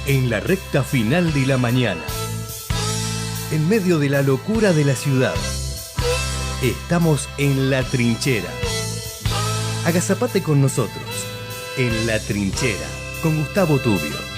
En la recta final de la mañana, en medio de la locura de la ciudad, estamos en La Trinchera. Agazapate con nosotros, en La Trinchera, con Gustavo Tubio.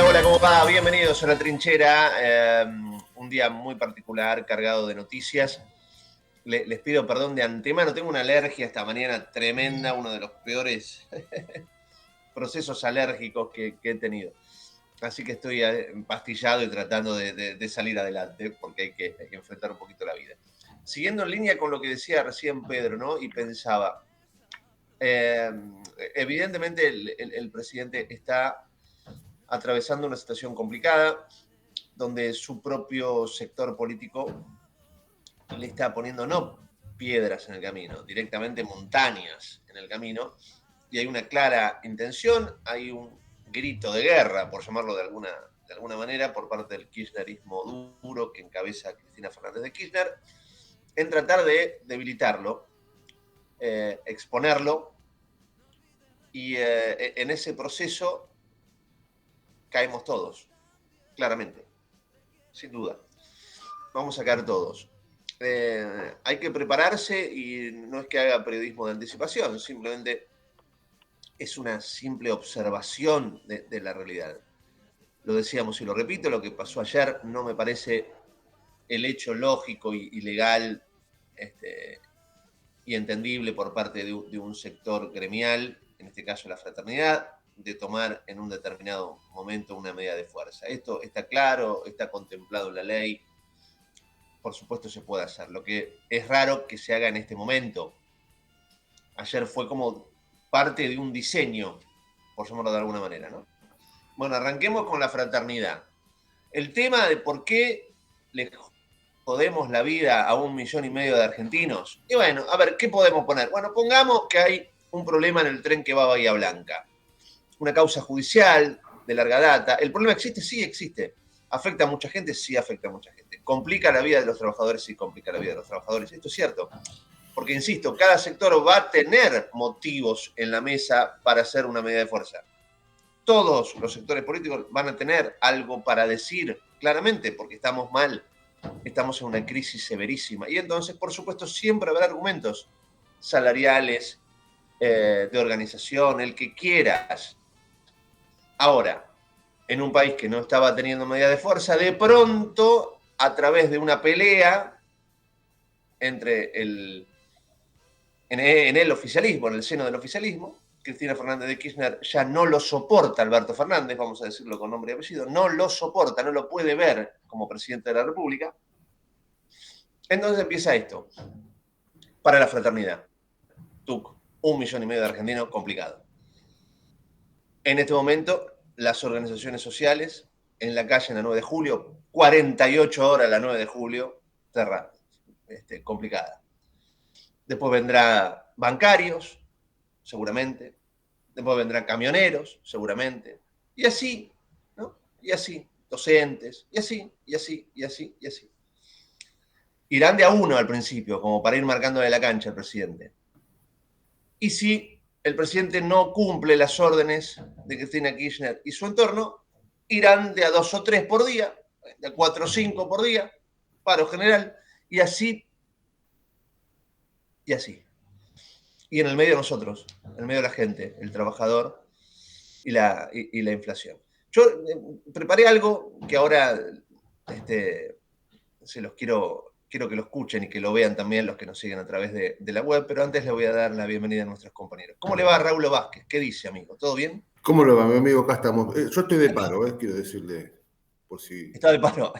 Hola, ¿cómo va? Bienvenidos a La Trinchera, un día muy particular, cargado de noticias. Les pido perdón de antemano, tengo una alergia esta mañana tremenda, uno de los peores procesos alérgicos que he tenido. Así que estoy empastillado y tratando de salir adelante, porque hay que enfrentar un poquito la vida. Siguiendo en línea con lo que decía recién Pedro, ¿no? Y pensaba, evidentemente el presidente está atravesando una situación complicada, donde su propio sector político le está poniendo no piedras en el camino, directamente montañas en el camino, y hay una clara intención, hay un grito de guerra, por llamarlo de alguna manera, por parte del kirchnerismo duro que encabeza Cristina Fernández de Kirchner, en tratar de debilitarlo, exponerlo, y en ese proceso caemos todos, claramente, sin duda. Vamos a caer todos. Hay que prepararse y no es que haga periodismo de anticipación, simplemente es una simple observación de la realidad. Lo decíamos y lo repito, lo que pasó ayer no me parece el hecho lógico y legal y entendible por parte de un sector gremial, en este caso la fraternidad, de tomar en un determinado momento una medida de fuerza. Esto está claro, está contemplado en la ley, por supuesto se puede hacer. Lo que es raro que se haga en este momento. Ayer fue como parte de un diseño, por llamarlo de alguna manera, ¿no? Bueno, arranquemos con la fraternidad. El tema de por qué le jodemos la vida a 1,5 millones de argentinos. Y bueno, a ver, ¿qué podemos poner? Bueno, pongamos que hay un problema en el tren que va a Bahía Blanca. Una causa judicial de larga data. ¿El problema existe? Sí existe. ¿Afecta a mucha gente? Sí afecta a mucha gente. ¿Complica la vida de los trabajadores? Sí complica la vida de los trabajadores. Esto es cierto. Porque, insisto, cada sector va a tener motivos en la mesa para hacer una medida de fuerza. Todos los sectores políticos van a tener algo para decir claramente, porque estamos mal, estamos en una crisis severísima. Y entonces, por supuesto, siempre habrá argumentos salariales, de organización, el que quieras. Ahora, en un país que no estaba teniendo medida de fuerza, de pronto, a través de una pelea entre en el oficialismo, en el seno del oficialismo, Cristina Fernández de Kirchner ya no lo soporta Alberto Fernández, vamos a decirlo con nombre y apellido, no lo soporta, no lo puede ver como presidente de la República. Entonces empieza esto, para la fraternidad. TUC, 1,5 millones de argentinos, complicado. En este momento, las organizaciones sociales en la calle en la 9 de julio, 48 horas la 9 de julio, cerrada, complicada. Después vendrá bancarios, seguramente. Después vendrán camioneros, seguramente. Y así, ¿no? Y así, docentes, y así, y así, y así, y así. Irán de a uno al principio, como para ir marcándole la cancha al presidente. Y si el presidente no cumple las órdenes de Cristina Kirchner y su entorno, irán de a 2 o 3 por día, de a 4 o 5 por día, paro general, y así, y así. Y en el medio nosotros, en el medio de la gente, el trabajador y la inflación. Yo preparé algo que ahora se los quiero que lo escuchen y que lo vean también los que nos siguen a través de la web, pero antes le voy a dar la bienvenida a nuestros compañeros. ¿Cómo le va a Raúl Vázquez? ¿Qué dice, amigo? ¿Todo bien? ¿Cómo le va, mi amigo? Acá estamos. Yo estoy de paro, quiero decirle, por si... Está de paro.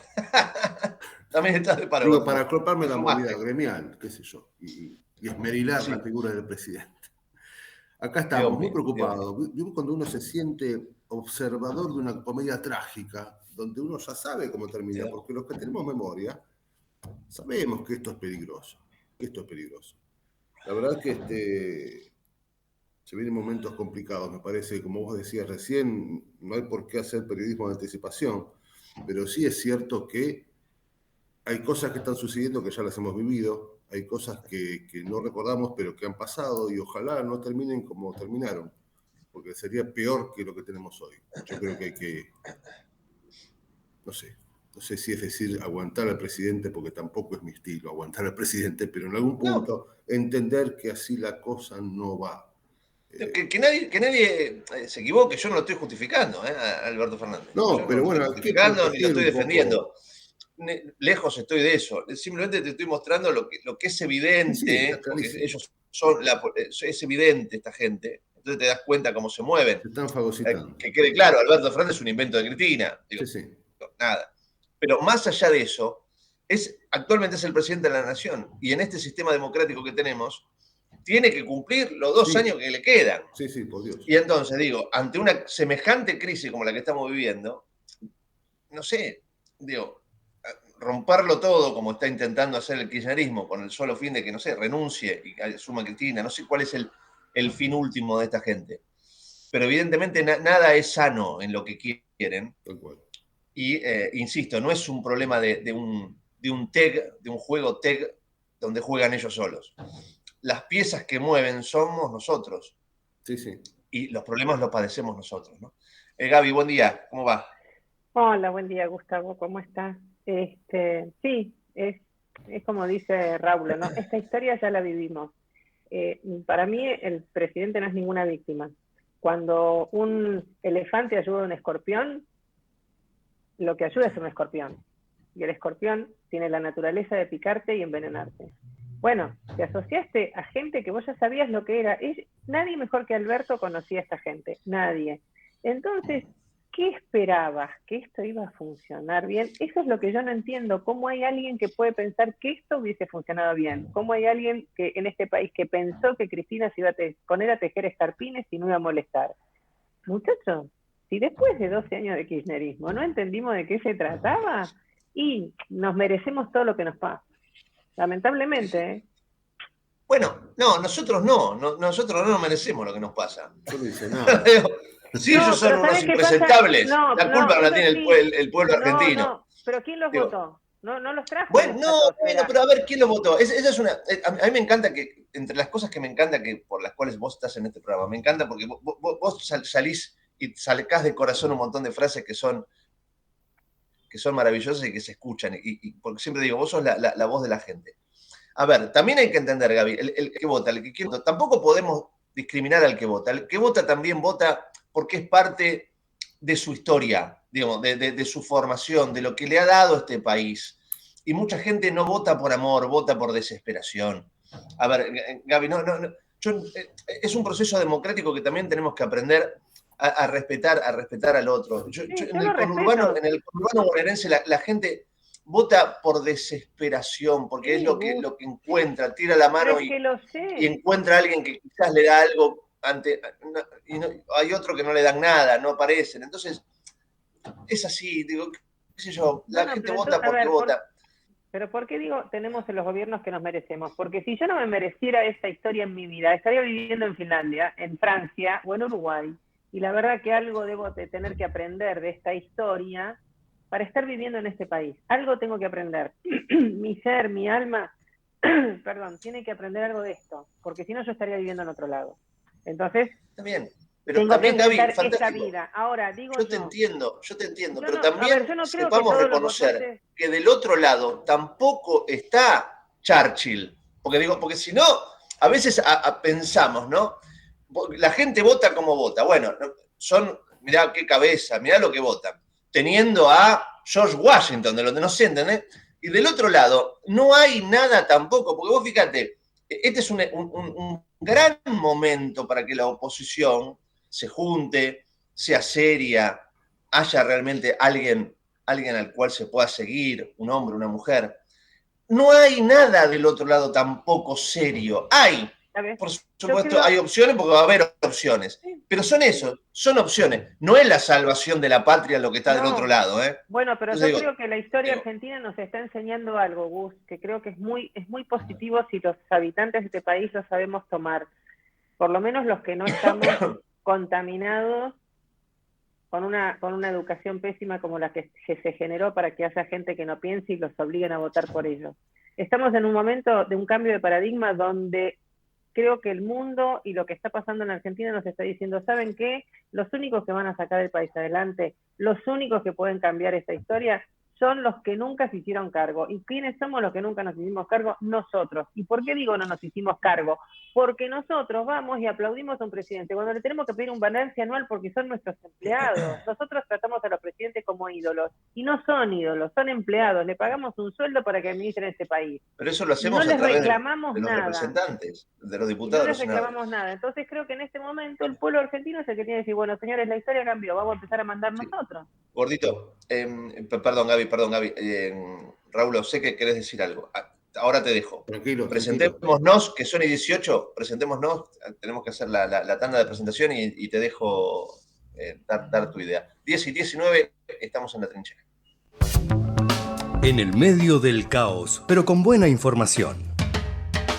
También está de paro. Digo, para acroparme la movida gremial, qué sé yo, y esmerilar la figura del presidente. Acá estamos, muy preocupados. Cuando uno se siente observador de una comedia trágica, donde uno ya sabe cómo termina, porque los que tenemos memoria, sabemos que esto es peligroso, La verdad que se vienen momentos complicados, me parece, como vos decías recién, no hay por qué hacer periodismo de anticipación, pero sí es cierto que hay cosas que están sucediendo que ya las hemos vivido, hay cosas que no recordamos pero que han pasado y ojalá no terminen como terminaron, porque sería peor que lo que tenemos hoy. Yo creo que hay que, no sé si es decir aguantar al presidente, porque tampoco es mi estilo aguantar al presidente, pero en algún punto entender que así la cosa no va. Que nadie se equivoque, yo no lo estoy justificando, a Alberto Fernández. No, yo pero no bueno, lo estoy justificando ni lo estoy defendiendo. Lejos estoy de eso. Simplemente te estoy mostrando lo que es evidente, porque ellos es evidente esta gente. Entonces te das cuenta cómo se mueven. Se están fagocitando. Que quede claro, Alberto Fernández es un invento de Cristina. Digo, nada. Pero más allá de eso, actualmente es el presidente de la nación. Y en este sistema democrático que tenemos, tiene que cumplir los 2 años que le quedan. Sí, por Dios. Y entonces, digo, ante una semejante crisis como la que estamos viviendo, no sé, digo, romperlo todo como está intentando hacer el kirchnerismo con el solo fin de que, no sé, renuncie y asuma Cristina, no sé cuál es el fin último de esta gente. Pero evidentemente nada es sano en lo que quieren. Y, insisto, no es un problema de un TEG, de un juego TEG donde juegan ellos solos. Las piezas que mueven somos nosotros. Sí. Y los problemas los padecemos nosotros, ¿no? Gaby, buen día, ¿cómo va? Hola, buen día, Gustavo, ¿cómo estás? Sí, es como dice Raúl, ¿no? Esta historia ya la vivimos. Para mí el presidente no es ninguna víctima. Cuando un elefante ayuda a un escorpión, lo que ayuda es un escorpión. Y el escorpión tiene la naturaleza de picarte y envenenarte. Bueno, te asociaste a gente que vos ya sabías lo que era. Nadie mejor que Alberto conocía a esta gente, nadie. Entonces, ¿qué esperabas? ¿Que esto iba a funcionar bien? Eso es lo que yo no entiendo. ¿Cómo hay alguien que puede pensar que esto hubiese funcionado bien? ¿Cómo hay alguien que en este país que pensó que Cristina se iba a poner a tejer escarpines y no iba a molestar? Muchachos, si después de 12 años de kirchnerismo no entendimos de qué se trataba, y nos merecemos todo lo que nos pasa. Lamentablemente, ¿eh? Bueno, nosotros no nos merecemos lo que nos pasa. Yo no hice nada. Si ellos son unos impresentables, la culpa no la tiene el pueblo argentino. No, pero ¿quién los votó? No los trajo. Bueno, pero a ver, ¿quién los votó? Esa es una. A mí me encanta que, entre las cosas que me encanta que por las cuales vos estás en este programa, me encanta porque vos salís y sacás de corazón un montón de frases que son maravillosas y que se escuchan. Y porque siempre digo, vos sos la voz de la gente. A ver, también hay que entender, Gaby, el que vota, el que quiere votar. Tampoco podemos discriminar al que vota. El que vota también vota porque es parte de su historia, digamos, de su formación, de lo que le ha dado este país. Y mucha gente no vota por amor, vota por desesperación. A ver, Gaby, es un proceso democrático que también tenemos que aprender a respetar al otro. En el conurbano bonaerense la gente vota por desesperación, porque es lo que encuentra, tira la mano y encuentra a alguien que quizás le da algo hay otro que no le dan nada, no aparecen. Entonces, es así, digo, qué sé yo, la gente vota porque vota. Pero ¿por qué digo tenemos en los gobiernos que nos merecemos? Porque si yo no me mereciera esta historia en mi vida, estaría viviendo en Finlandia, en Francia o en Uruguay. Y la verdad que algo debo de tener que aprender de esta historia para estar viviendo en este país. Algo tengo que aprender. Mi ser, mi alma, perdón, tiene que aprender algo de esto. Porque si no yo estaría viviendo en otro lado. Entonces... También. Pero tengo también, que Gaby, esta vida. Ahora, digo yo te entiendo, pero no, también yo no creo sepamos que reconocer votantes... que del otro lado tampoco está Churchill. Porque si no, a veces pensamos, ¿no? La gente vota como vota. Bueno, mirá qué cabeza, mirá lo que votan. Teniendo a George Washington, de donde no se entiende. Y del otro lado, no hay nada tampoco, porque vos fíjate, este es un gran momento para que la oposición se junte, sea seria, haya realmente alguien al cual se pueda seguir, un hombre, una mujer. No hay nada del otro lado tampoco serio. Por supuesto, hay opciones porque va a haber opciones. Pero son opciones. No es la salvación de la patria lo que está del otro lado. Bueno, pero yo creo que la historia argentina nos está enseñando algo, Gus, que creo que es muy positivo si los habitantes de este país lo sabemos tomar. Por lo menos los que no estamos contaminados con una educación pésima como la que se generó para que haya gente que no piense y los obliguen a votar por ellos. Estamos en un momento de un cambio de paradigma donde creo que el mundo y lo que está pasando en Argentina nos está diciendo, ¿saben qué? Los únicos que van a sacar el país adelante, los únicos que pueden cambiar esta historia, son los que nunca se hicieron cargo. ¿Y quiénes somos los que nunca nos hicimos cargo? Nosotros. ¿Y por qué digo no nos hicimos cargo? Porque nosotros vamos y aplaudimos a un presidente cuando le tenemos que pedir un balance anual porque son nuestros empleados. Nosotros tratamos a los presidentes como ídolos. Y no son ídolos, son empleados. Le pagamos un sueldo para que administren este país. Pero eso lo hacemos no a través de los representantes, de los diputados. No les reclamamos nada. Entonces creo que en este momento el pueblo argentino es el que tiene que decir, bueno, señores, la historia cambió, vamos a empezar a mandar nosotros. Gordito, perdón Gaby, Raúl, sé que querés decir algo. Ahora te dejo. Tranquilo. Presentémonos, que son 18, presentémonos, tenemos que hacer la tanda de presentación y te dejo dar tu idea. 10 y 19, estamos en la trinchera. En el medio del caos, pero con buena información.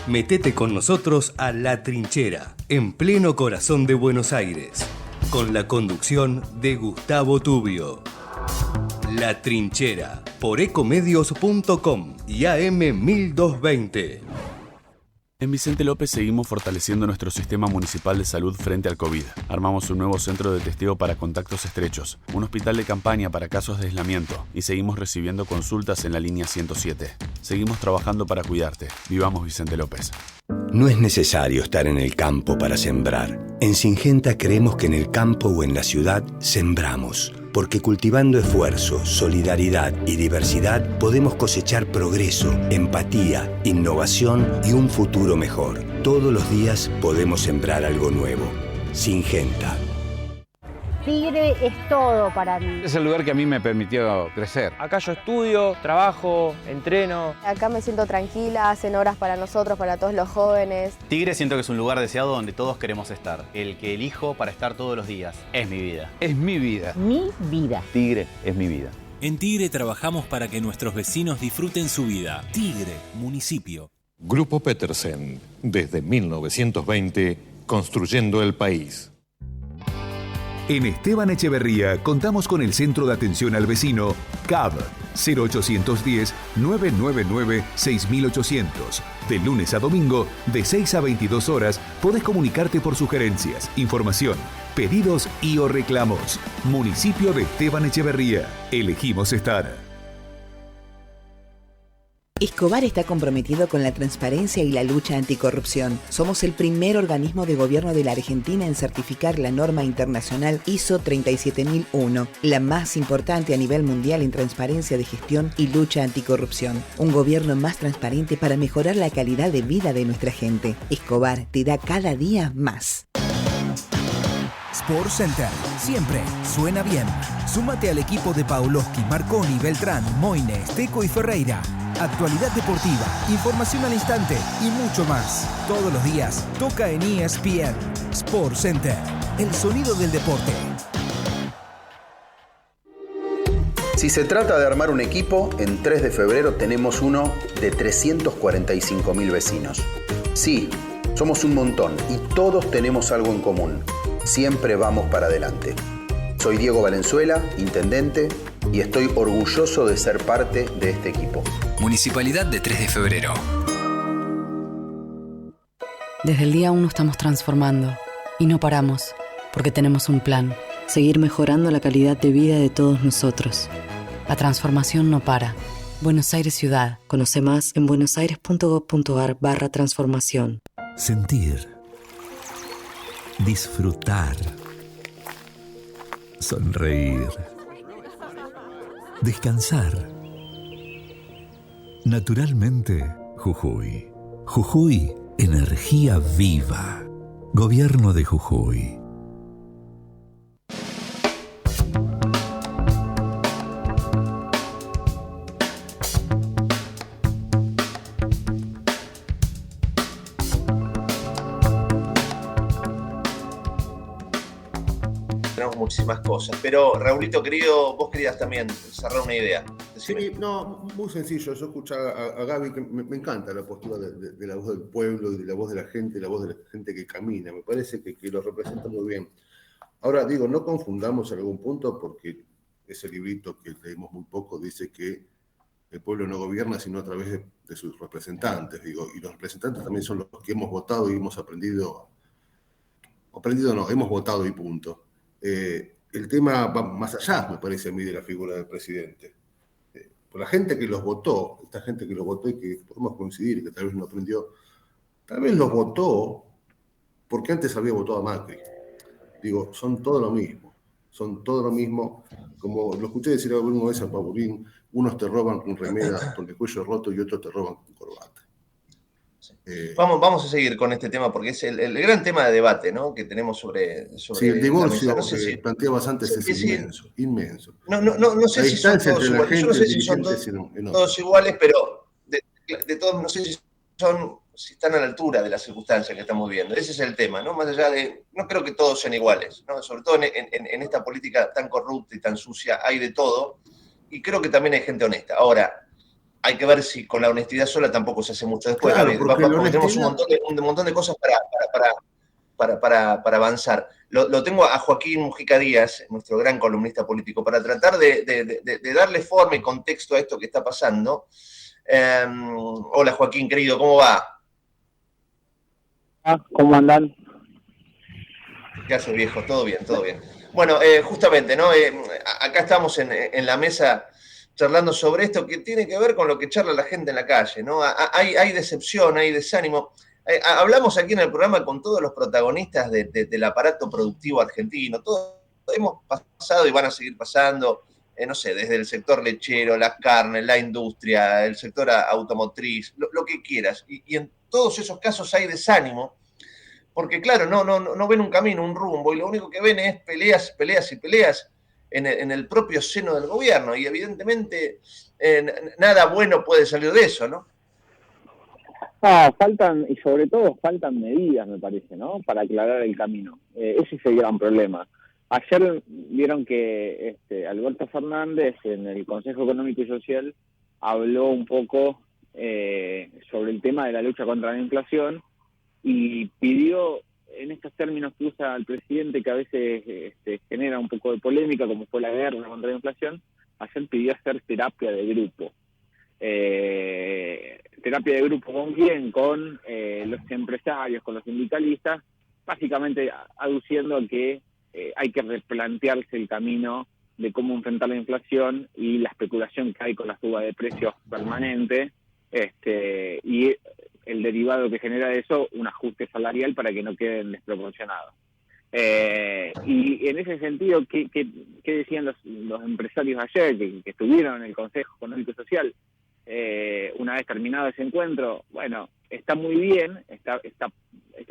Metete con nosotros a La Trinchera, en pleno corazón de Buenos Aires, con la conducción de Gustavo Tubio. La Trinchera, por ecomedios.com y AM 1220. En Vicente López seguimos fortaleciendo nuestro sistema municipal de salud frente al COVID. Armamos un nuevo centro de testeo para contactos estrechos, un hospital de campaña para casos de aislamiento y seguimos recibiendo consultas en la línea 107. Seguimos trabajando para cuidarte. Vivamos Vicente López. No es necesario estar en el campo para sembrar. En Syngenta creemos que en el campo o en la ciudad sembramos. Porque cultivando esfuerzo, solidaridad y diversidad podemos cosechar progreso, empatía, innovación y un futuro mejor. Todos los días podemos sembrar algo nuevo. Syngenta. Tigre es todo para mí. Es el lugar que a mí me permitió crecer. Acá yo estudio, trabajo, entreno. Acá me siento tranquila, hacen horas para nosotros, para todos los jóvenes. Tigre siento que es un lugar deseado donde todos queremos estar. El que elijo para estar todos los días. Es mi vida. Es mi vida. Mi vida. Tigre es mi vida. En Tigre trabajamos para que nuestros vecinos disfruten su vida. Tigre, municipio. Grupo Petersen, desde 1920, construyendo el país. En Esteban Echeverría contamos con el Centro de Atención al Vecino CAB 0810-999-6800. De lunes a domingo, de 6 a 22 horas, podés comunicarte por sugerencias, información, pedidos y o reclamos. Municipio de Esteban Echeverría. Elegimos estar. Escobar está comprometido con la transparencia y la lucha anticorrupción. Somos el primer organismo de gobierno de la Argentina en certificar la norma internacional ISO 37001, la más importante a nivel mundial en transparencia de gestión y lucha anticorrupción. Un gobierno más transparente para mejorar la calidad de vida de nuestra gente. Escobar te da cada día más. Sport Center, siempre suena bien. Súmate al equipo de Pavlovsky, Marconi, Beltrán, Moines, Teco y Ferreira. Actualidad deportiva, información al instante y mucho más. Todos los días toca en ESPN. Sport Center, el sonido del deporte. Si se trata de armar un equipo, en 3 de febrero tenemos uno de 345.000 vecinos. Sí, somos un montón y todos tenemos algo en común. Siempre vamos para adelante. Soy Diego Valenzuela, intendente, y estoy orgulloso de ser parte de este equipo. Municipalidad de 3 de febrero. Desde el día 1 estamos transformando y no paramos, porque tenemos un plan. Seguir mejorando la calidad de vida de todos nosotros. La transformación no para. Buenos Aires Ciudad. Conoce más en buenosaires.gov.ar/transformación. Sentir. Disfrutar. Sonreír. Descansar. Naturalmente, Jujuy. Jujuy, energía viva. Gobierno de Jujuy. Muchísimas cosas, pero Raulito querido, vos querías también cerrar una idea. Decime. Sí, no, muy sencillo. Yo escuchaba a Gaby, que me encanta la postura de la voz del pueblo y de la voz de la gente que camina. Me parece que lo representa muy bien. Ahora digo, no confundamos en algún punto, porque ese librito que leímos muy poco dice que el pueblo no gobierna sino a través de sus representantes, digo, y los representantes también son los que hemos votado y hemos aprendido no, hemos votado y punto. El tema va más allá, me parece a mí, de la figura del presidente. Por la gente que los votó, esta gente que los votó y que podemos coincidir y que tal vez no aprendió, tal vez los votó porque antes había votado a Macri. Digo, son todo lo mismo. Como lo escuché decir alguna vez a Paulín, unos te roban con remera con el cuello roto y otros te roban con corbata. Vamos a seguir con este tema porque es el gran tema de debate, ¿no?, que tenemos sobre sí, el divorcio que planteabas antes es inmenso. No sé si son todos iguales. Yo no sé si son todos iguales, pero de todos no sé si están a la altura de las circunstancias que estamos viviendo. Ese es el tema, ¿no? Más allá de... No creo que todos sean iguales, ¿no? Sobre todo en esta política tan corrupta y tan sucia hay de todo, y creo que también hay gente honesta. Ahora, hay que ver si con la honestidad sola tampoco se hace mucho después. Claro, porque tenemos un montón de cosas para avanzar. Lo tengo a Joaquín Mujica Díaz, nuestro gran columnista político, para tratar de darle forma y contexto a esto que está pasando. Hola Joaquín, querido, ¿cómo va? ¿Cómo andan? ¿Qué haces, viejo? Todo bien, todo bien. Bueno, justamente, ¿no? Acá estamos en la mesa charlando sobre esto que tiene que ver con lo que charla la gente en la calle, ¿no? Hay decepción, hay desánimo. Hablamos aquí en el programa con todos los protagonistas del aparato productivo argentino. Todos hemos pasado y van a seguir pasando, no sé, desde el sector lechero, la carne, la industria, el sector automotriz, lo que quieras. Y en todos esos casos hay desánimo, porque claro, no ven un camino, un rumbo, y lo único que ven es peleas y peleas en el propio seno del gobierno, y evidentemente nada bueno puede salir de eso, ¿no? Faltan medidas, me parece, ¿no?, para aclarar el camino. Ese es el gran problema. Ayer vieron que Alberto Fernández en el Consejo Económico y Social habló un poco sobre el tema de la lucha contra la inflación y pidió, en estos términos que usa el presidente, que a veces genera un poco de polémica, como fue la guerra contra la inflación, ayer pidió hacer terapia de grupo. ¿Terapia de grupo con quién? Con los empresarios, con los sindicalistas, básicamente aduciendo a que hay que replantearse el camino de cómo enfrentar la inflación y la especulación que hay con la suba de precios permanente, y el derivado que genera eso, un ajuste salarial para que no queden desproporcionados. Y en ese sentido, ¿qué decían los empresarios ayer que estuvieron en el Consejo Económico y Social? Una vez terminado ese encuentro, bueno, está muy bien, está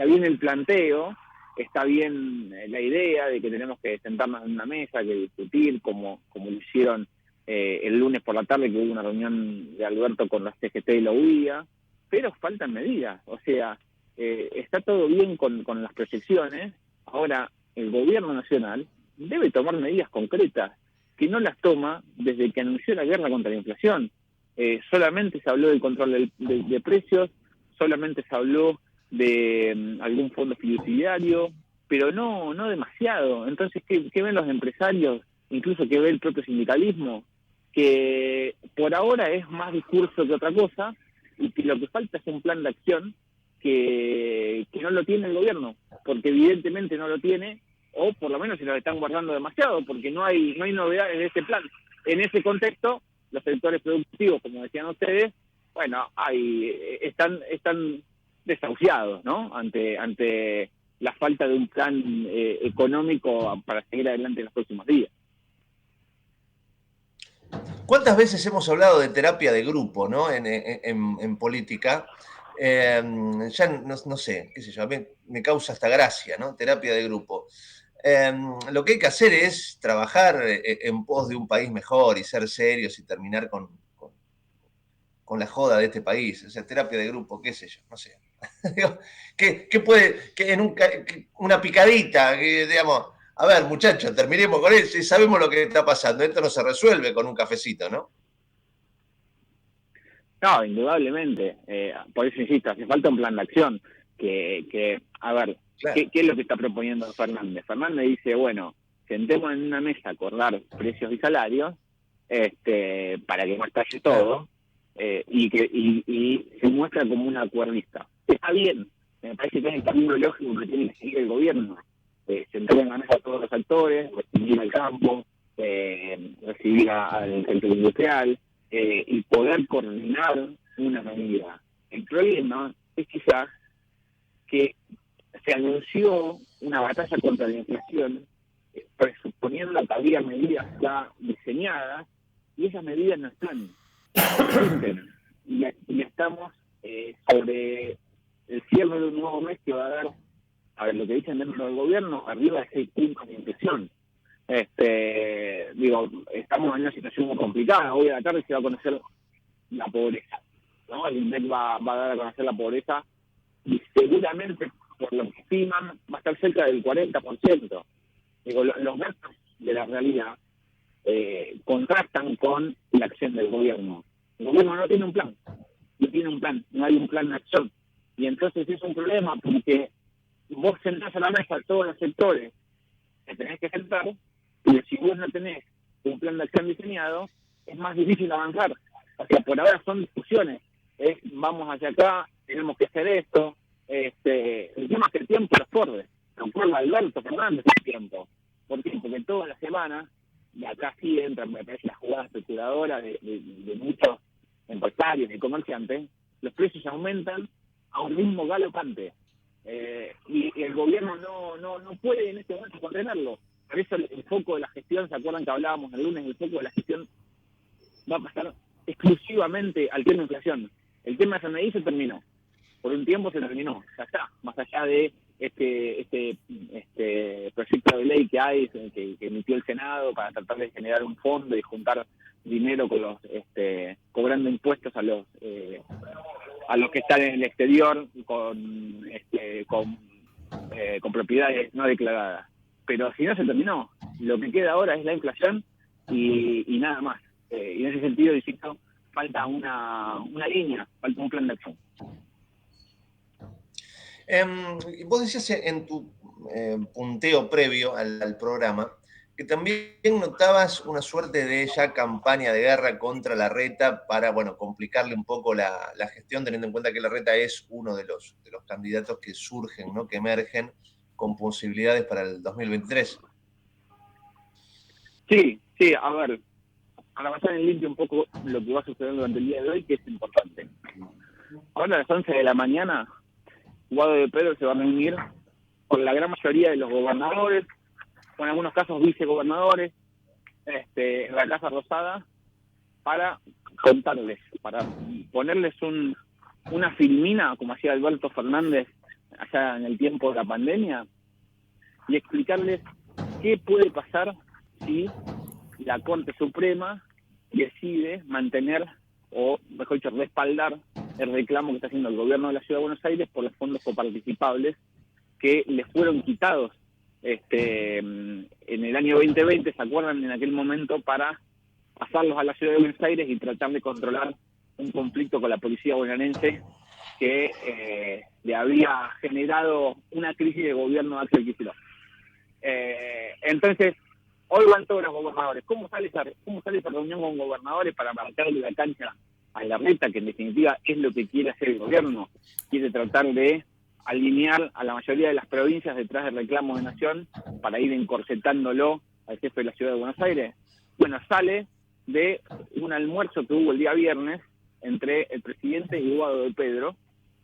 bien el planteo, está bien la idea de que tenemos que sentarnos en una mesa, que discutir, como lo hicieron el lunes por la tarde, que hubo una reunión de Alberto con los CGT y la UIA, pero faltan medidas. O sea, está todo bien con las proyecciones. Ahora, el gobierno nacional debe tomar medidas concretas, que no las toma desde que anunció la guerra contra la inflación. Solamente se habló del control de precios, solamente se habló de algún fondo fiduciario, pero no demasiado. Entonces, ¿qué ven los empresarios? Incluso ¿qué ve el propio sindicalismo? Que por ahora es más discurso que otra cosa, y que lo que falta es un plan de acción que no lo tiene el gobierno, porque evidentemente no lo tiene, o por lo menos se lo están guardando demasiado, porque no hay novedades de ese plan. En ese contexto, los sectores productivos, como decían ustedes, bueno, están desahuciados, ¿no? Ante la falta de un plan económico para seguir adelante en los próximos días. ¿Cuántas veces hemos hablado de terapia de grupo, ¿no? en política? Ya no sé, qué sé yo, a mí me causa hasta gracia, ¿no? Terapia de grupo. Lo que hay que hacer es trabajar en pos de un país mejor y ser serios y terminar con la joda de este país. O sea, terapia de grupo, qué sé yo, no sé. ¿Qué puede, una picadita, digamos, a ver, muchachos, terminemos con eso y sabemos lo que está pasando. Esto no se resuelve con un cafecito, ¿no? No, indudablemente. Por eso insisto, hace falta un plan de acción. A ver, claro. ¿Qué es lo que está proponiendo Fernández? Fernández dice, bueno, sentemos en una mesa a acordar precios y salarios para que no estalle todo, y se muestra como un acuerdista. Está bien, me parece que es el camino lógico que tiene que seguir el gobierno. Sentar en la mesa a todos los actores, recibir al campo, recibir al sector industrial, y poder coordinar una medida. El problema es quizás que se anunció una batalla contra la inflación, presuponiendo que había medidas ya diseñadas, y esas medidas no están. Y estamos sobre el cierre de un nuevo mes que va a dar, a ver, lo que dicen dentro del gobierno, arriba de 6 puntos de inflación. Estamos en una situación muy complicada. Hoy a la tarde se va a conocer la pobreza, ¿no? El INDEC va a dar a conocer la pobreza, y seguramente, por lo que estiman, va a estar cerca del 40%. Los datos de la realidad contrastan con la acción del gobierno. El gobierno no tiene un plan, no hay un plan de acción. Y entonces es un problema, porque vos sentás a la mesa a todos los sectores, te tenés que sentar, pero si vos no tenés un plan de acción diseñado, es más difícil avanzar. O sea, por ahora son discusiones, vamos hacia acá, tenemos que hacer esto. El tema es que el tiempo lo corre Alberto Fernández el tiempo. ¿Por qué? Porque todas las semanas, y acá sí entran, me parece, las jugadas especuladoras de muchos empresarios y comerciantes, los precios aumentan a un ritmo galopante. Y el gobierno no puede en este momento contenerlo. Por eso el foco de la gestión, ¿se acuerdan que hablábamos el lunes? El foco de la gestión va a pasar exclusivamente al tema de inflación. El tema de FMI se terminó. Por un tiempo se terminó. Ya está. Más allá de este proyecto de ley que hay, que emitió el Senado para tratar de generar un fondo y juntar dinero con los cobrando impuestos a los que están en el exterior con propiedades no declaradas. Pero si no se terminó, lo que queda ahora es la inflación y nada más. Y en ese sentido, insisto, falta una línea, falta un plan de acción. Vos decías en tu punteo previo al programa que también notabas una suerte de ya campaña de guerra contra Larreta para, bueno, complicarle un poco la gestión, teniendo en cuenta que Larreta es uno de los candidatos que surgen, ¿no? Que emergen con posibilidades para el 2023. Sí, a ver, para pasar en limpio un poco lo que va a suceder durante el día de hoy, que es importante. Ahora a las 11 de la mañana, Guado de Pedro se va a reunir con la gran mayoría de los gobernadores, con algunos casos vicegobernadores, en la Casa Rosada, para contarles, para ponerles una filmina, como hacía Alberto Fernández allá en el tiempo de la pandemia, y explicarles qué puede pasar si la Corte Suprema decide mantener o mejor dicho, respaldar el reclamo que está haciendo el gobierno de la Ciudad de Buenos Aires por los fondos coparticipables que les fueron quitados en el año 2020, ¿se acuerdan? En aquel momento, para pasarlos a la Ciudad de Buenos Aires y tratar de controlar un conflicto con la policía bonaerense que le había generado una crisis de gobierno a Axel Kicillof. Entonces, hoy van todos los gobernadores. ¿Cómo sale esa reunión con gobernadores para marcarle la cancha a Larreta, que en definitiva es lo que quiere hacer el gobierno? Quiere tratar de alinear a la mayoría de las provincias detrás del reclamo de Nación para ir encorsetándolo al jefe de la Ciudad de Buenos Aires. Bueno, sale de un almuerzo que hubo el día viernes entre el presidente y Guado de Pedro,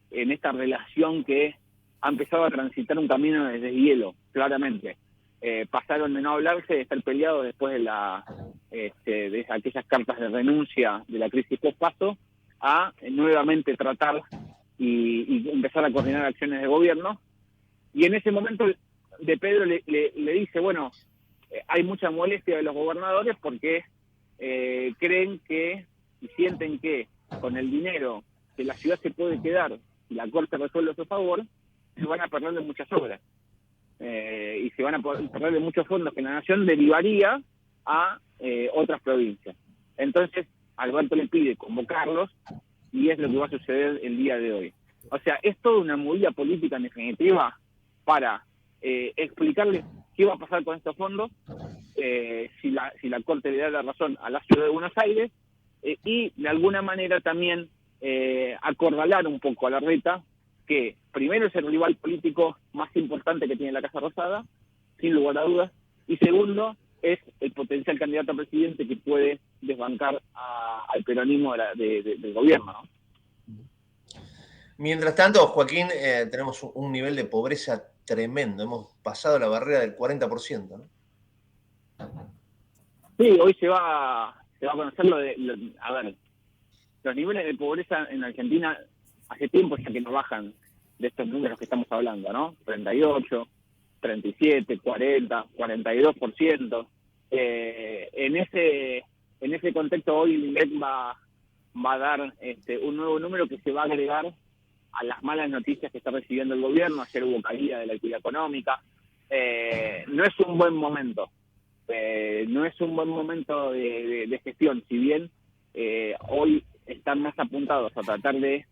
en esta relación que ha empezado a transitar un camino de deshielo, claramente. Pasaron de no hablarse, de estar peleados después de aquellas cartas de renuncia de la crisis post-paso, a nuevamente tratar y empezar a coordinar acciones de gobierno. Y en ese momento de Pedro le dice, bueno, hay mucha molestia de los gobernadores porque creen que y sienten que con el dinero que la ciudad se puede quedar y la Corte resuelve a su favor, se van a perder de muchas obras. Y se van a perder de muchos fondos que la Nación derivaría a otras provincias. Entonces, Alberto le pide convocarlos y es lo que va a suceder el día de hoy. O sea, es toda una movida política en definitiva para explicarles qué va a pasar con estos fondos, si la Corte le da la razón a la Ciudad de Buenos Aires, y de alguna manera también acorralar un poco a Larreta, que primero es el rival político más importante que tiene la Casa Rosada, sin lugar a dudas, y segundo es el potencial candidato a presidente que puede desbancar al peronismo del gobierno, ¿no? Mientras tanto, Joaquín, tenemos un nivel de pobreza tremendo. Hemos pasado la barrera del 40%, ¿no? Sí, hoy se va a conocer a ver, los niveles de pobreza en Argentina hace tiempo ya que no bajan de estos números que estamos hablando, ¿no? 38, 37, 40, 42%. En ese contexto hoy el INDEC va a dar un nuevo número que se va a agregar a las malas noticias que está recibiendo el gobierno. Ayer hubo caída de la actividad económica. No es un buen momento. No es un buen momento de gestión, si bien hoy están más apuntados a tratar de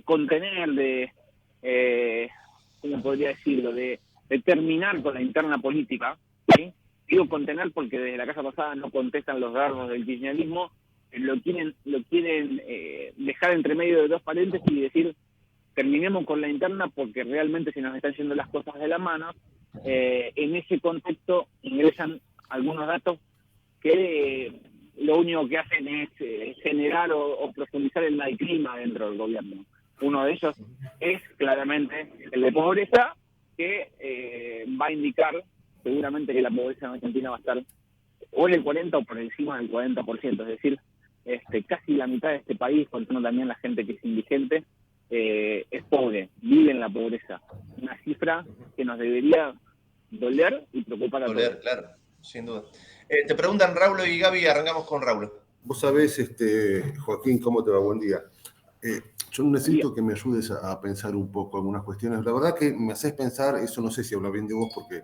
contener, ¿cómo podría decirlo?, de terminar con la interna política, ¿sí? Digo contener porque desde la Casa Rosada no contestan los dardos del kirchnerismo, lo quieren dejar entre medio de dos paréntesis y decir, terminemos con la interna porque realmente se nos están yendo las cosas de la mano. En ese contexto ingresan algunos datos que lo único que hacen es generar o profundizar el mal clima dentro del gobierno. Uno de ellos es claramente el de pobreza, que va a indicar seguramente que la pobreza en Argentina va a estar o en el 40 o por encima del 40%, es decir, casi la mitad de este país, contando también la gente que es indigente, es pobre, vive en la pobreza. Una cifra que nos debería doler y preocupar a todos. Claro, sin duda. Te preguntan Raulo y Gaby, arrancamos con Raulo. Vos sabés, Joaquín, ¿cómo te va? Buen día. Yo necesito que me ayudes a pensar un poco algunas cuestiones. La verdad que me haces pensar, eso no sé si habla bien de vos porque,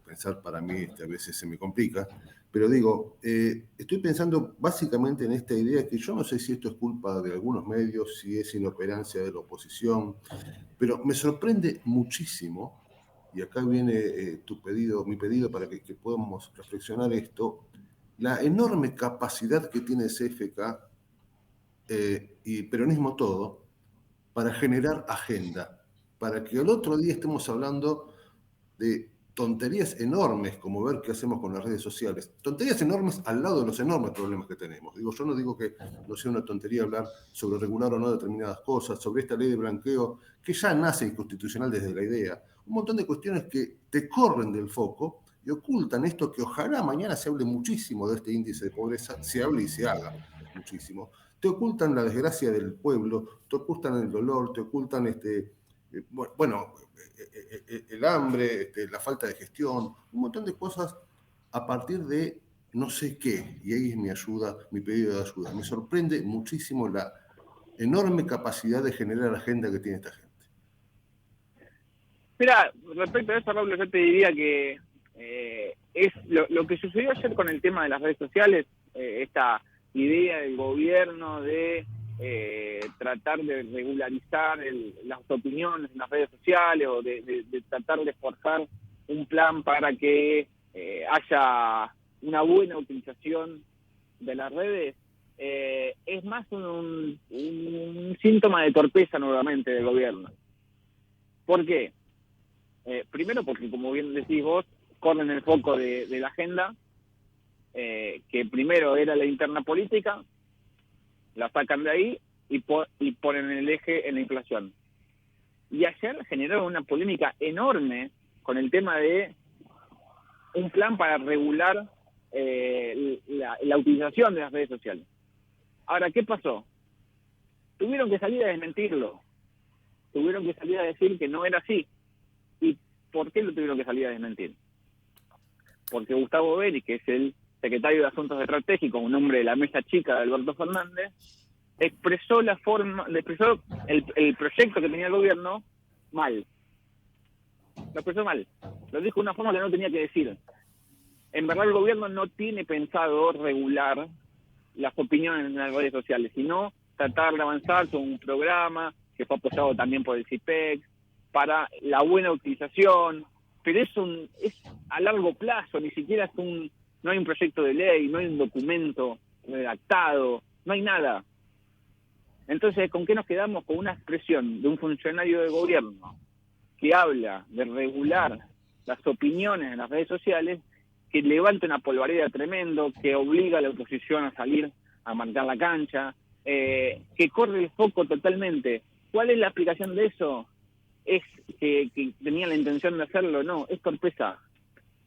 pensar para mí a veces se me complica, pero estoy pensando básicamente en esta idea que yo no sé si esto es culpa de algunos medios, si es inoperancia de la oposición, pero me sorprende muchísimo, y acá viene mi pedido para que podamos reflexionar esto, la enorme capacidad que tiene CFK y peronismo todo para generar agenda, para que el otro día estemos hablando de tonterías enormes, como ver qué hacemos con las redes sociales. Tonterías enormes al lado de los enormes problemas que tenemos. Yo no digo que no sea una tontería hablar sobre regular o no determinadas cosas, sobre esta ley de blanqueo, que ya nace inconstitucional desde la idea. Un montón de cuestiones que te corren del foco y ocultan esto que ojalá mañana se hable muchísimo de este índice de pobreza, se hable y se haga muchísimo. Te ocultan la desgracia del pueblo, te ocultan el dolor, te ocultan el hambre, la falta de gestión, un montón de cosas a partir de no sé qué, y ahí es mi pedido de ayuda. Me sorprende muchísimo la enorme capacidad de generar agenda que tiene esta gente. Mira, respecto a eso, Raúl, yo te diría que es lo que sucedió ayer con el tema de las redes sociales, esta idea del gobierno de tratar de regularizar las opiniones en las redes sociales o de tratar de forjar un plan para que haya una buena utilización de las redes, es más un síntoma de torpeza nuevamente del gobierno. ¿Por qué? Primero porque, como bien decís vos, corren el foco de la agenda, que primero era la interna política, la sacan de ahí y ponen el eje en la inflación. Y ayer generaron una polémica enorme con el tema de un plan para regular la utilización de las redes sociales. Ahora, ¿qué pasó? Tuvieron que salir a desmentirlo. Tuvieron que salir a decir que no era así. ¿Y por qué lo tuvieron que salir a desmentir? Porque Gustavo Beri, que es el secretario de Asuntos Estratégicos, un hombre de la mesa chica de Alberto Fernández, expresó el proyecto que tenía el gobierno mal. Lo expresó mal. Lo dijo de una forma que no tenía que decir. En verdad el gobierno no tiene pensado regular las opiniones en las redes sociales, sino tratar de avanzar con un programa que fue apoyado también por el CIPEC para la buena utilización, pero es a largo plazo, ni siquiera no hay un proyecto de ley, no hay un documento redactado, no hay nada. Entonces, ¿con qué nos quedamos? Con una expresión de un funcionario del gobierno que habla de regular las opiniones en las redes sociales, que levanta una polvareda tremendo, que obliga a la oposición a salir a marcar la cancha, que corre el foco totalmente. ¿Cuál es la aplicación de eso? ¿Es que tenía la intención de hacerlo? No, es torpeza.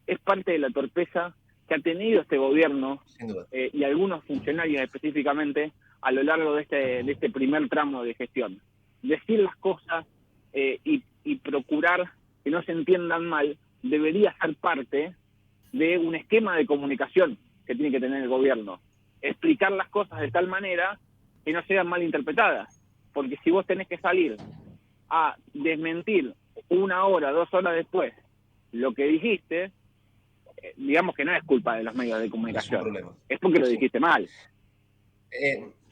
Es parte de la torpeza que ha tenido este gobierno y algunos funcionarios específicamente a lo largo de este primer tramo de gestión. Decir las cosas y procurar que no se entiendan mal debería ser parte de un esquema de comunicación que tiene que tener el gobierno. Explicar las cosas de tal manera que no sean mal interpretadas. Porque si vos tenés que salir a desmentir 1 hora, 2 horas después lo que dijiste, digamos que no es culpa de los medios de comunicación. Es porque lo dijiste mal.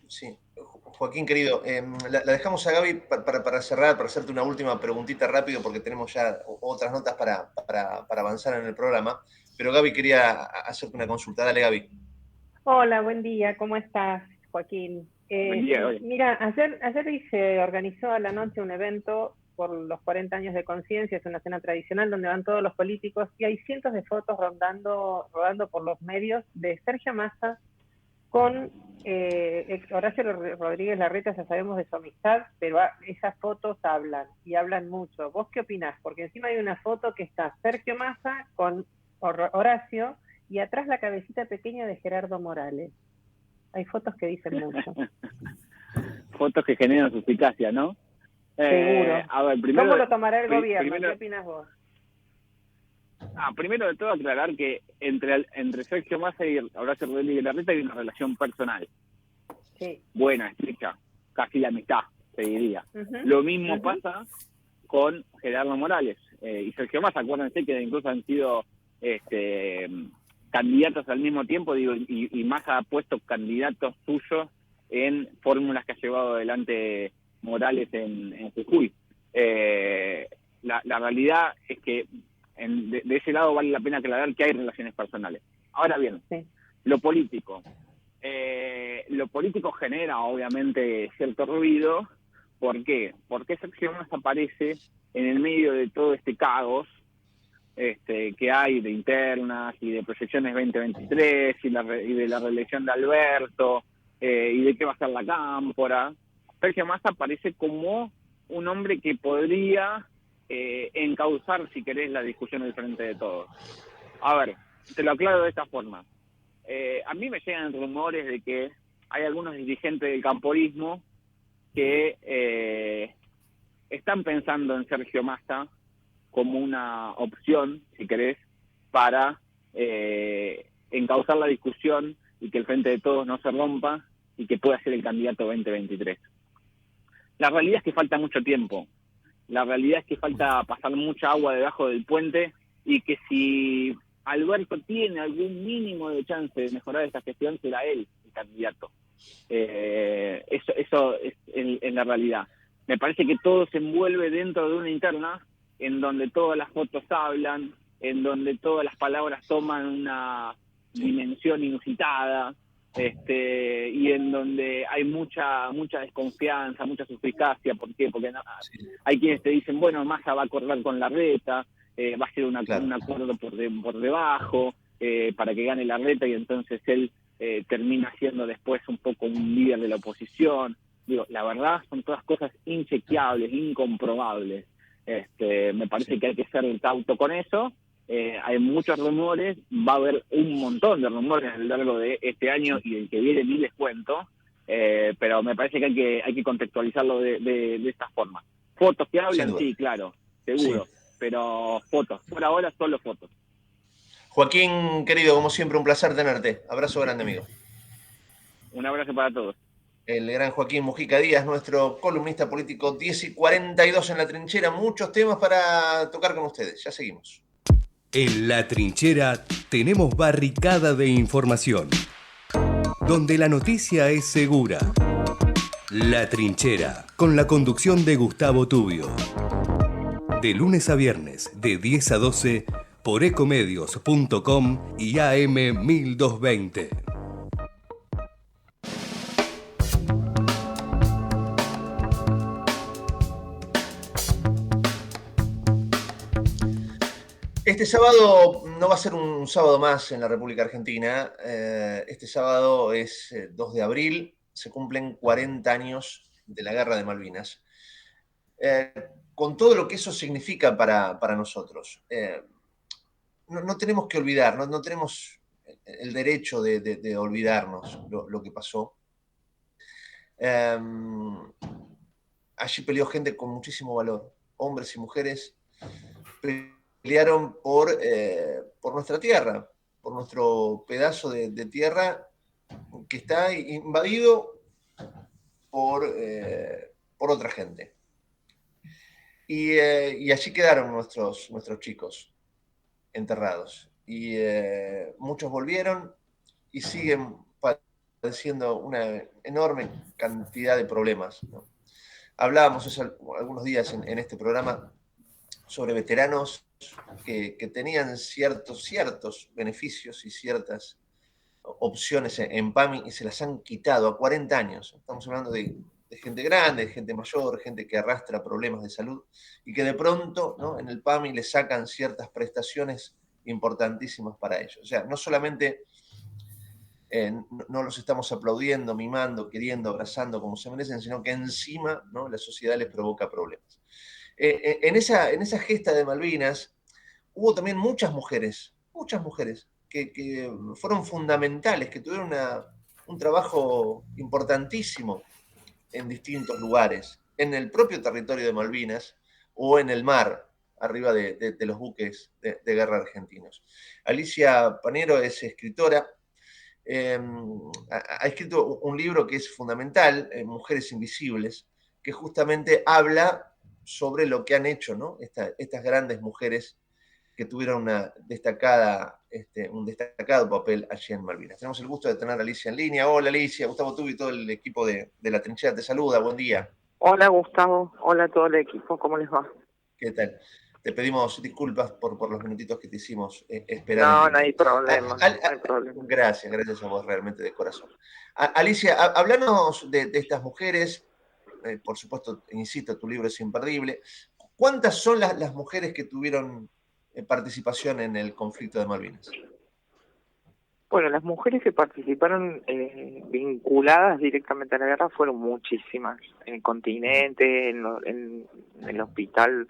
Sí. Joaquín, querido, la dejamos a Gaby para cerrar, para hacerte una última preguntita rápido, porque tenemos ya otras notas para avanzar en el programa. Pero Gaby quería hacerte una consulta. Dale, Gaby. Hola, buen día. ¿Cómo estás, Joaquín? Buen día, mira, ayer se organizó a la noche un evento por los 40 años de Conciencia, es una cena tradicional donde van todos los políticos y hay cientos de fotos rodando por los medios de Sergio Massa con Horacio Rodríguez Larreta. Ya sabemos de su amistad, pero esas fotos hablan y hablan mucho. ¿Vos qué opinás? Porque encima hay una foto que está Sergio Massa con Horacio y atrás la cabecita pequeña de Gerardo Morales. Hay fotos que dicen mucho. Fotos que generan suspicacia, ¿no? Seguro. A ver, primero, ¿cómo lo tomará el gobierno? ¿Qué opinas vos? Primero de todo aclarar que entre Sergio Massa y Horacio Rodríguez Larreta hay una relación personal. Sí. Buena, estrecha, casi la amistad, te diría. Lo mismo pasa con Gerardo Morales y Sergio Massa. Acuérdense que incluso han sido candidatos al mismo tiempo, digo, y Massa ha puesto candidatos suyos en fórmulas que ha llevado adelante Morales en Jujuy. La realidad es que de ese lado vale la pena aclarar que hay relaciones personales. Ahora bien, lo político genera obviamente cierto ruido. ¿Por qué? Porque Sergio Massa aparece en el medio de todo este caos que hay de internas y de proyecciones 2023 y de la reelección de Alberto y de qué va a ser la cámpora. Sergio Massa aparece como un hombre que podría encauzar, si querés, la discusión del Frente de Todos. A ver, te lo aclaro de esta forma. A mí me llegan rumores de que hay algunos dirigentes del camporismo que están pensando en Sergio Massa como una opción, si querés, para encauzar la discusión y que el Frente de Todos no se rompa y que pueda ser el candidato 2023. La realidad es que falta mucho tiempo. La realidad es que falta pasar mucha agua debajo del puente y que si Alberto tiene algún mínimo de chance de mejorar esta gestión, será él el candidato. Eso es en la realidad. Me parece que todo se envuelve dentro de una interna en donde todas las fotos hablan, en donde todas las palabras toman una dimensión inusitada, y en donde hay mucha desconfianza, mucha suspicacia. ¿Por qué? Porque hay quienes te dicen, bueno, Massa va a acordar con Larreta, va a ser un acuerdo por debajo, para que gane Larreta, y entonces él termina siendo después un poco un líder de la oposición. Digo, la verdad son todas cosas inchequeables, incomprobables. Me parece que hay que ser cauto con eso. Hay muchos rumores, va a haber un montón de rumores a lo largo de este año y el que viene ni les cuento, pero me parece que hay que contextualizarlo de esta forma. Fotos que hablan, sí, claro, seguro, pero fotos, por ahora solo fotos. Joaquín, querido, como siempre, un placer tenerte. Abrazo grande, amigo. Un abrazo para todos. El gran Joaquín Mujica Díaz, nuestro columnista político, 10:42 en La Trinchera. Muchos temas para tocar con ustedes. Ya seguimos. En La Trinchera tenemos barricada de información, donde la noticia es segura. La Trinchera, con la conducción de Gustavo Tubio. De lunes a viernes, de 10 a 12, por ecomedios.com y AM 1220. Este sábado no va a ser un sábado más en la República Argentina. Este sábado es 2 de abril, se cumplen 40 años de la Guerra de Malvinas. Con todo lo que eso significa para nosotros. No tenemos que olvidar, no tenemos el derecho de olvidarnos lo que pasó. Allí peleó gente con muchísimo valor, hombres y mujeres, pelearon por nuestra tierra, por nuestro pedazo de tierra que está invadido por otra gente. Y allí quedaron nuestros chicos enterrados. Y muchos volvieron y siguen padeciendo una enorme cantidad de problemas, ¿no? Hablábamos hace algunos días en este programa sobre veteranos que tenían ciertos beneficios y ciertas opciones en PAMI y se las han quitado a 40 años. Estamos hablando de gente grande, de gente mayor, gente que arrastra problemas de salud y que de pronto, ¿no?, en el PAMI le sacan ciertas prestaciones importantísimas para ellos. O sea, no solamente no los estamos aplaudiendo, mimando, queriendo, abrazando como se merecen, sino que encima, ¿no?, la sociedad les provoca problemas. En esa gesta de Malvinas hubo también muchas mujeres que fueron fundamentales, que tuvieron un trabajo importantísimo en distintos lugares, en el propio territorio de Malvinas o en el mar, arriba de los buques de guerra argentinos. Alicia Panero es escritora, ha escrito un libro que es fundamental, Mujeres Invisibles, que justamente habla sobre lo que han hecho, ¿no?, estas grandes mujeres que tuvieron un destacado papel allí en Malvinas. Tenemos el gusto de tener a Alicia en línea. Hola Alicia, Gustavo Tubio y todo el equipo de La Trinchera te saluda, buen día. Hola Gustavo, hola a todo el equipo, ¿cómo les va? ¿Qué tal? Te pedimos disculpas por los minutitos que te hicimos esperar. No, no hay problema, no hay problema. Gracias a vos realmente de corazón. Alicia, háblanos de estas mujeres, por supuesto, insisto, tu libro es imperdible. ¿Cuántas son las mujeres que tuvieron participación en el conflicto de Malvinas? Bueno, las mujeres que participaron vinculadas directamente a la guerra fueron muchísimas. En el continente, en el hospital,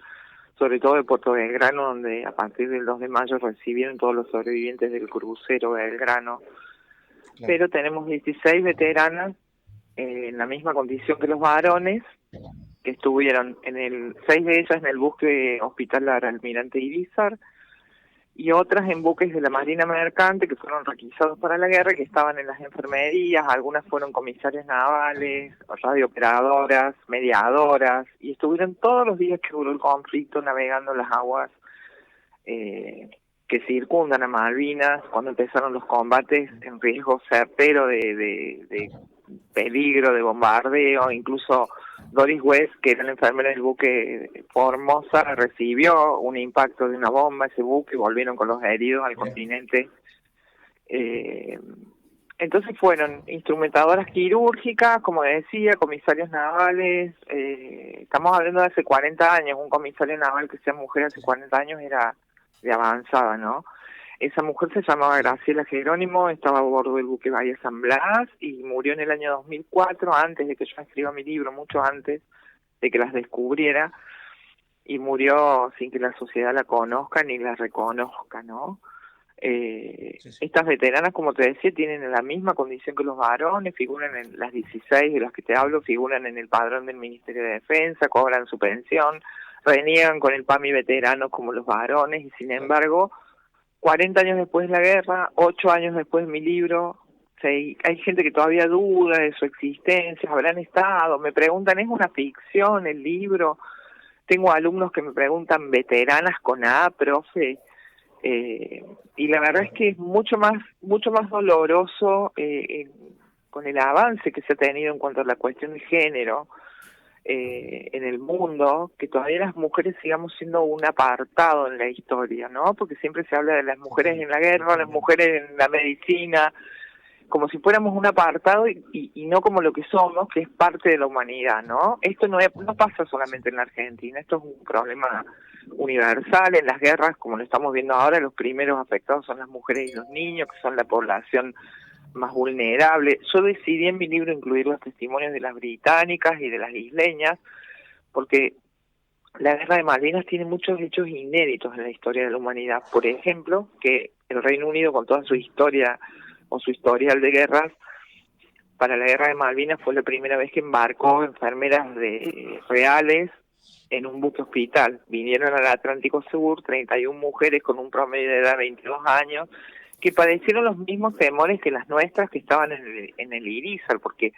sobre todo de Puerto Belgrano, donde a partir del 2 de mayo recibieron todos los sobrevivientes del crucero Belgrano. Claro. Pero tenemos 16 veteranas en la misma condición que los varones, que estuvieron 6 de ellas en el buque hospital Almirante Irizar, y otras en buques de la Marina Mercante que fueron requisados para la guerra, que estaban en las enfermerías, algunas fueron comisarios navales, radiooperadoras, mediadoras, y estuvieron todos los días que duró el conflicto navegando las aguas que circundan a Malvinas, cuando empezaron los combates en riesgo certero de peligro, de bombardeo. Incluso Doris West, que era la enfermera del buque Formosa, recibió un impacto de una bomba, ese buque, y volvieron con los heridos al continente. Entonces fueron instrumentadoras quirúrgicas, como decía, comisarios navales. Estamos hablando de hace 40 años, un comisario naval que sea mujer hace 40 años era de avanzada, ¿no? Esa mujer se llamaba Graciela Jerónimo, estaba a bordo del buque Bahía San Blas y murió en el año 2004, antes de que yo escriba mi libro, mucho antes de que las descubriera, y murió sin que la sociedad la conozca ni la reconozca, ¿no? Estas veteranas, como te decía, tienen la misma condición que los varones, figuran en las 16 de las que te hablo, figuran en el padrón del Ministerio de Defensa, cobran su pensión, reniegan con el PAMI veterano como los varones, y sin embargo, 40 años después de la guerra, 8 años después de mi libro, hay gente que todavía duda de su existencia, habrán estado, me preguntan, ¿es una ficción el libro? Tengo alumnos que me preguntan, veteranas con A, profe, y la verdad es que es mucho más doloroso con el avance que se ha tenido en cuanto a la cuestión de género en el mundo, que todavía las mujeres sigamos siendo un apartado en la historia, ¿no? Porque siempre se habla de las mujeres en la guerra, las mujeres en la medicina, como si fuéramos un apartado y no como lo que somos, que es parte de la humanidad, ¿no? Esto no pasa solamente en la Argentina, esto es un problema universal. En las guerras, como lo estamos viendo ahora, los primeros afectados son las mujeres y los niños, que son la población más vulnerable. Yo decidí en mi libro incluir los testimonios de las británicas y de las isleñas, porque la guerra de Malvinas tiene muchos hechos inéditos en la historia de la humanidad. Por ejemplo, que el Reino Unido, con toda su historia o su historial de guerras, para la guerra de Malvinas fue la primera vez que embarcó enfermeras reales en un buque hospital. Vinieron al Atlántico Sur 31 mujeres con un promedio de edad de 22 años, que padecieron los mismos temores que las nuestras, que estaban en el Irizar, porque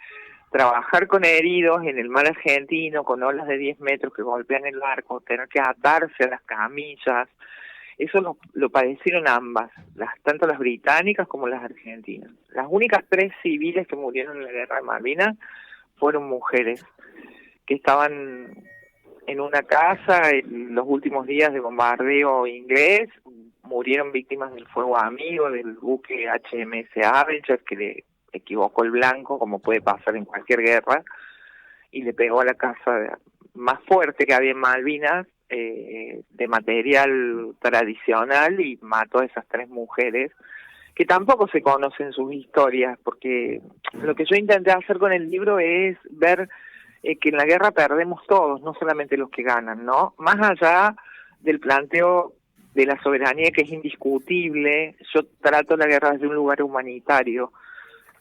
trabajar con heridos en el mar argentino, con olas de 10 metros que golpean el barco, tener que atarse a las camillas, eso lo padecieron ambas, tanto las británicas como las argentinas. Las únicas 3 civiles que murieron en la guerra de Malvinas fueron mujeres, que estaban en una casa en los últimos días de bombardeo inglés. Murieron víctimas del fuego amigo del buque HMS Avenger, que le equivocó el blanco, como puede pasar en cualquier guerra, y le pegó a la casa más fuerte que había en Malvinas, de material tradicional, y mató a esas 3 mujeres, que tampoco se conocen sus historias, porque lo que yo intenté hacer con el libro es ver que en la guerra perdemos todos, no solamente los que ganan, ¿no? Más allá del planteo de la soberanía, que es indiscutible, yo trato la guerra desde un lugar humanitario,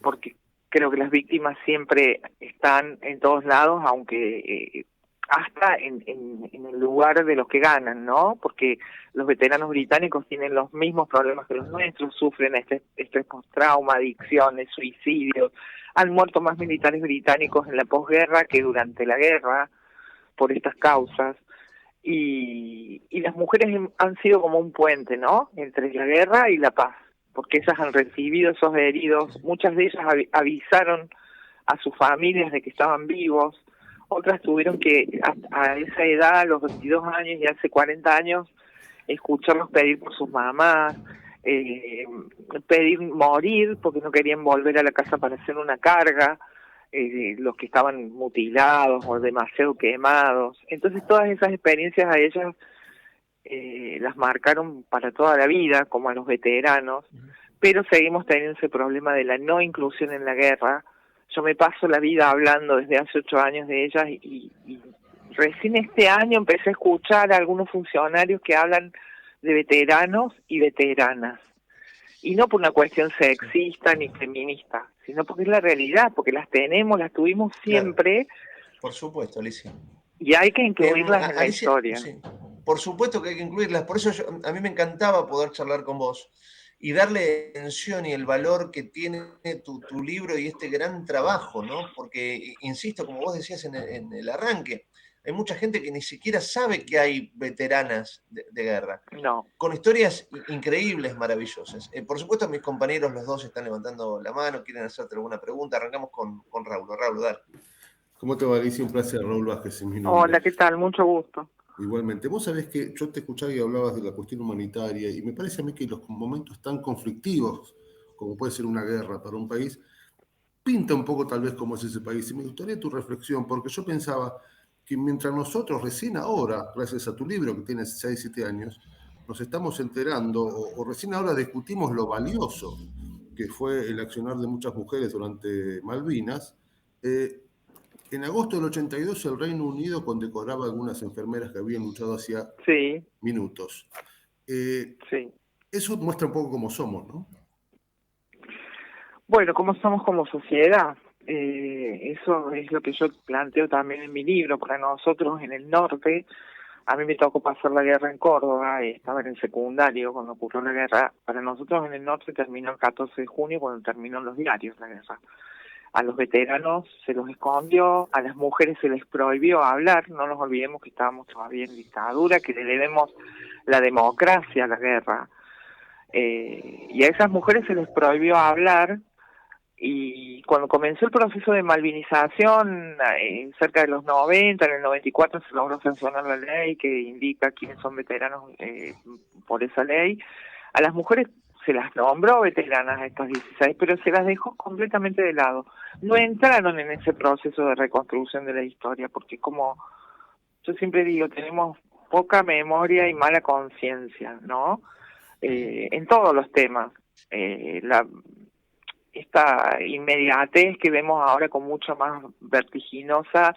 porque creo que las víctimas siempre están en todos lados, aunque hasta en el lugar de los que ganan, ¿no? Porque los veteranos británicos tienen los mismos problemas que los nuestros, sufren estrés postrauma, adicciones, suicidios. Han muerto más militares británicos en la posguerra que durante la guerra por estas causas. Y las mujeres han sido como un puente, ¿no?, entre la guerra y la paz, porque ellas han recibido esos heridos. Muchas de ellas avisaron a sus familias de que estaban vivos, otras tuvieron que, a esa edad, a los 22 años y hace 40 años, escucharlos pedir por sus mamás, pedir morir porque no querían volver a la casa para hacer una carga, los que estaban mutilados o demasiado quemados. Entonces todas esas experiencias a ellas las marcaron para toda la vida, como a los veteranos, pero seguimos teniendo ese problema de la no inclusión en la guerra. Yo me paso la vida hablando desde hace 8 años de ellas y recién este año empecé a escuchar a algunos funcionarios que hablan de veteranos y veteranas. Y no por una cuestión sexista ni feminista, sino porque es la realidad, porque las tuvimos siempre. Claro. Por supuesto, Alicia. Y hay que incluirlas en la Alicia, historia. Sí. por supuesto que hay que incluirlas. Por eso a mí me encantaba poder charlar con vos y darle atención y el valor que tiene tu libro y este gran trabajo, ¿no? Porque, insisto, como vos decías en el arranque, hay mucha gente que ni siquiera sabe que hay veteranas de guerra. No. Con historias increíbles, maravillosas. Por supuesto, mis compañeros, los dos, están levantando la mano, quieren hacerte alguna pregunta. Arrancamos con Raúl. Raúl, dale. ¿Cómo te va, Alicia? Un placer, Raúl Vázquez, es mi nombre. Hola, ¿qué tal? Mucho gusto. Igualmente. Vos sabés que yo te escuchaba y hablabas de la cuestión humanitaria, y me parece a mí que los momentos tan conflictivos, como puede ser una guerra para un país, pinta un poco tal vez cómo es ese país. Y me gustaría tu reflexión, porque yo pensaba que mientras nosotros recién ahora, gracias a tu libro que tienes 6, 7 años, nos estamos enterando, o recién ahora discutimos lo valioso que fue el accionar de muchas mujeres durante Malvinas, en agosto del 82 el Reino Unido condecoraba a algunas enfermeras que habían luchado hacía minutos. Eso muestra un poco cómo somos, ¿no? Bueno, cómo somos como sociedad. Eso es lo que yo planteo también en mi libro. Para nosotros en el norte, a mí me tocó pasar la guerra en Córdoba, estaba en el secundario cuando ocurrió la guerra. Para nosotros en el norte terminó el 14 de junio cuando terminó en los diarios la guerra. A los veteranos se los escondió, a las mujeres se les prohibió hablar, no nos olvidemos que estábamos todavía en dictadura, que le debemos la democracia a la guerra. Y a esas mujeres se les prohibió hablar, y cuando comenzó el proceso de malvinización, cerca de los 90, en el 94 se logró sancionar la ley que indica quiénes son veteranos por esa ley. A las mujeres se las nombró veteranas a estas 16, pero se las dejó completamente de lado. No entraron en ese proceso de reconstrucción de la historia, porque como yo siempre digo, tenemos poca memoria y mala conciencia, ¿no? En todos los temas. Esta inmediatez que vemos ahora con mucho más vertiginosa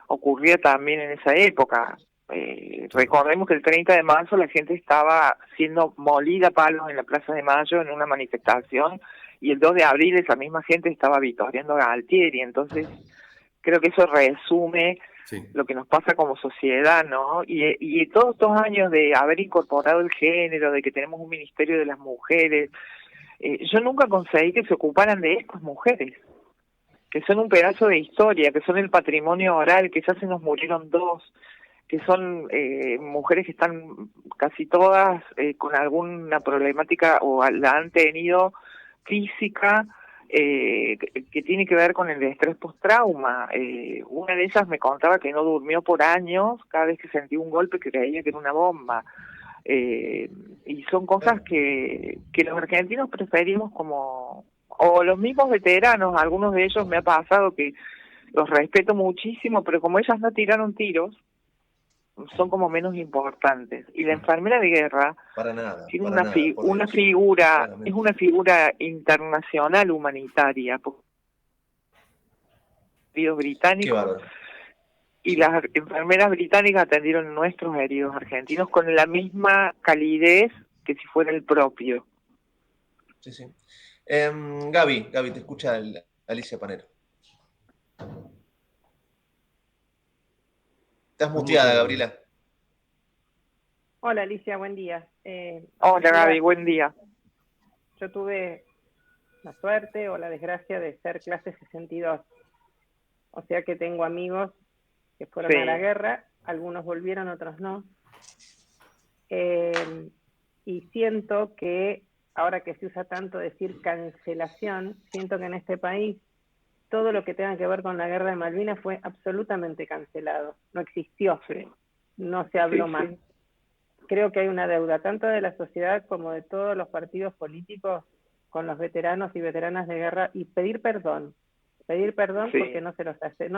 ocurría también en esa época. Recordemos que el 30 de marzo la gente estaba siendo molida a palos en la Plaza de Mayo en una manifestación, y el 2 de abril esa misma gente estaba vitoreando a Galtieri. Entonces creo que eso resume lo que nos pasa como sociedad, ¿no? Y todos estos años de haber incorporado el género, de que tenemos un ministerio de las mujeres, yo nunca conseguí que se ocuparan de estas mujeres, que son un pedazo de historia, que son el patrimonio oral, que ya se nos murieron 2, que son mujeres que están casi todas con alguna problemática o la han tenido física, que tiene que ver con el estrés post-trauma. Una de ellas me contaba que no durmió por años, cada vez que sentía un golpe que creía que era una bomba. Y son cosas que los argentinos preferimos como, o los mismos veteranos, algunos de ellos me ha pasado que los respeto muchísimo, pero como ellas no tiraron tiros, son como menos importantes. Y la enfermera de guerra tiene una figura, es una figura internacional humanitaria, británicos, y las enfermeras británicas atendieron nuestros heridos argentinos con la misma calidez que si fuera el propio. Sí, sí. Gaby, te escucha Alicia Panero. Estás muteada, Gabriela. Hola, Alicia, buen día. Hola, Gaby, buen día. Yo tuve la suerte o la desgracia de ser clase 62. O sea que tengo amigos que fueron a la guerra, algunos volvieron, otros no. Y siento que, ahora que se usa tanto decir cancelación, siento que en este país todo lo que tenga que ver con la guerra de Malvinas fue absolutamente cancelado. No existió, no se habló más. Creo que hay una deuda tanto de la sociedad como de todos los partidos políticos con los veteranos y veteranas de guerra, y pedir perdón porque no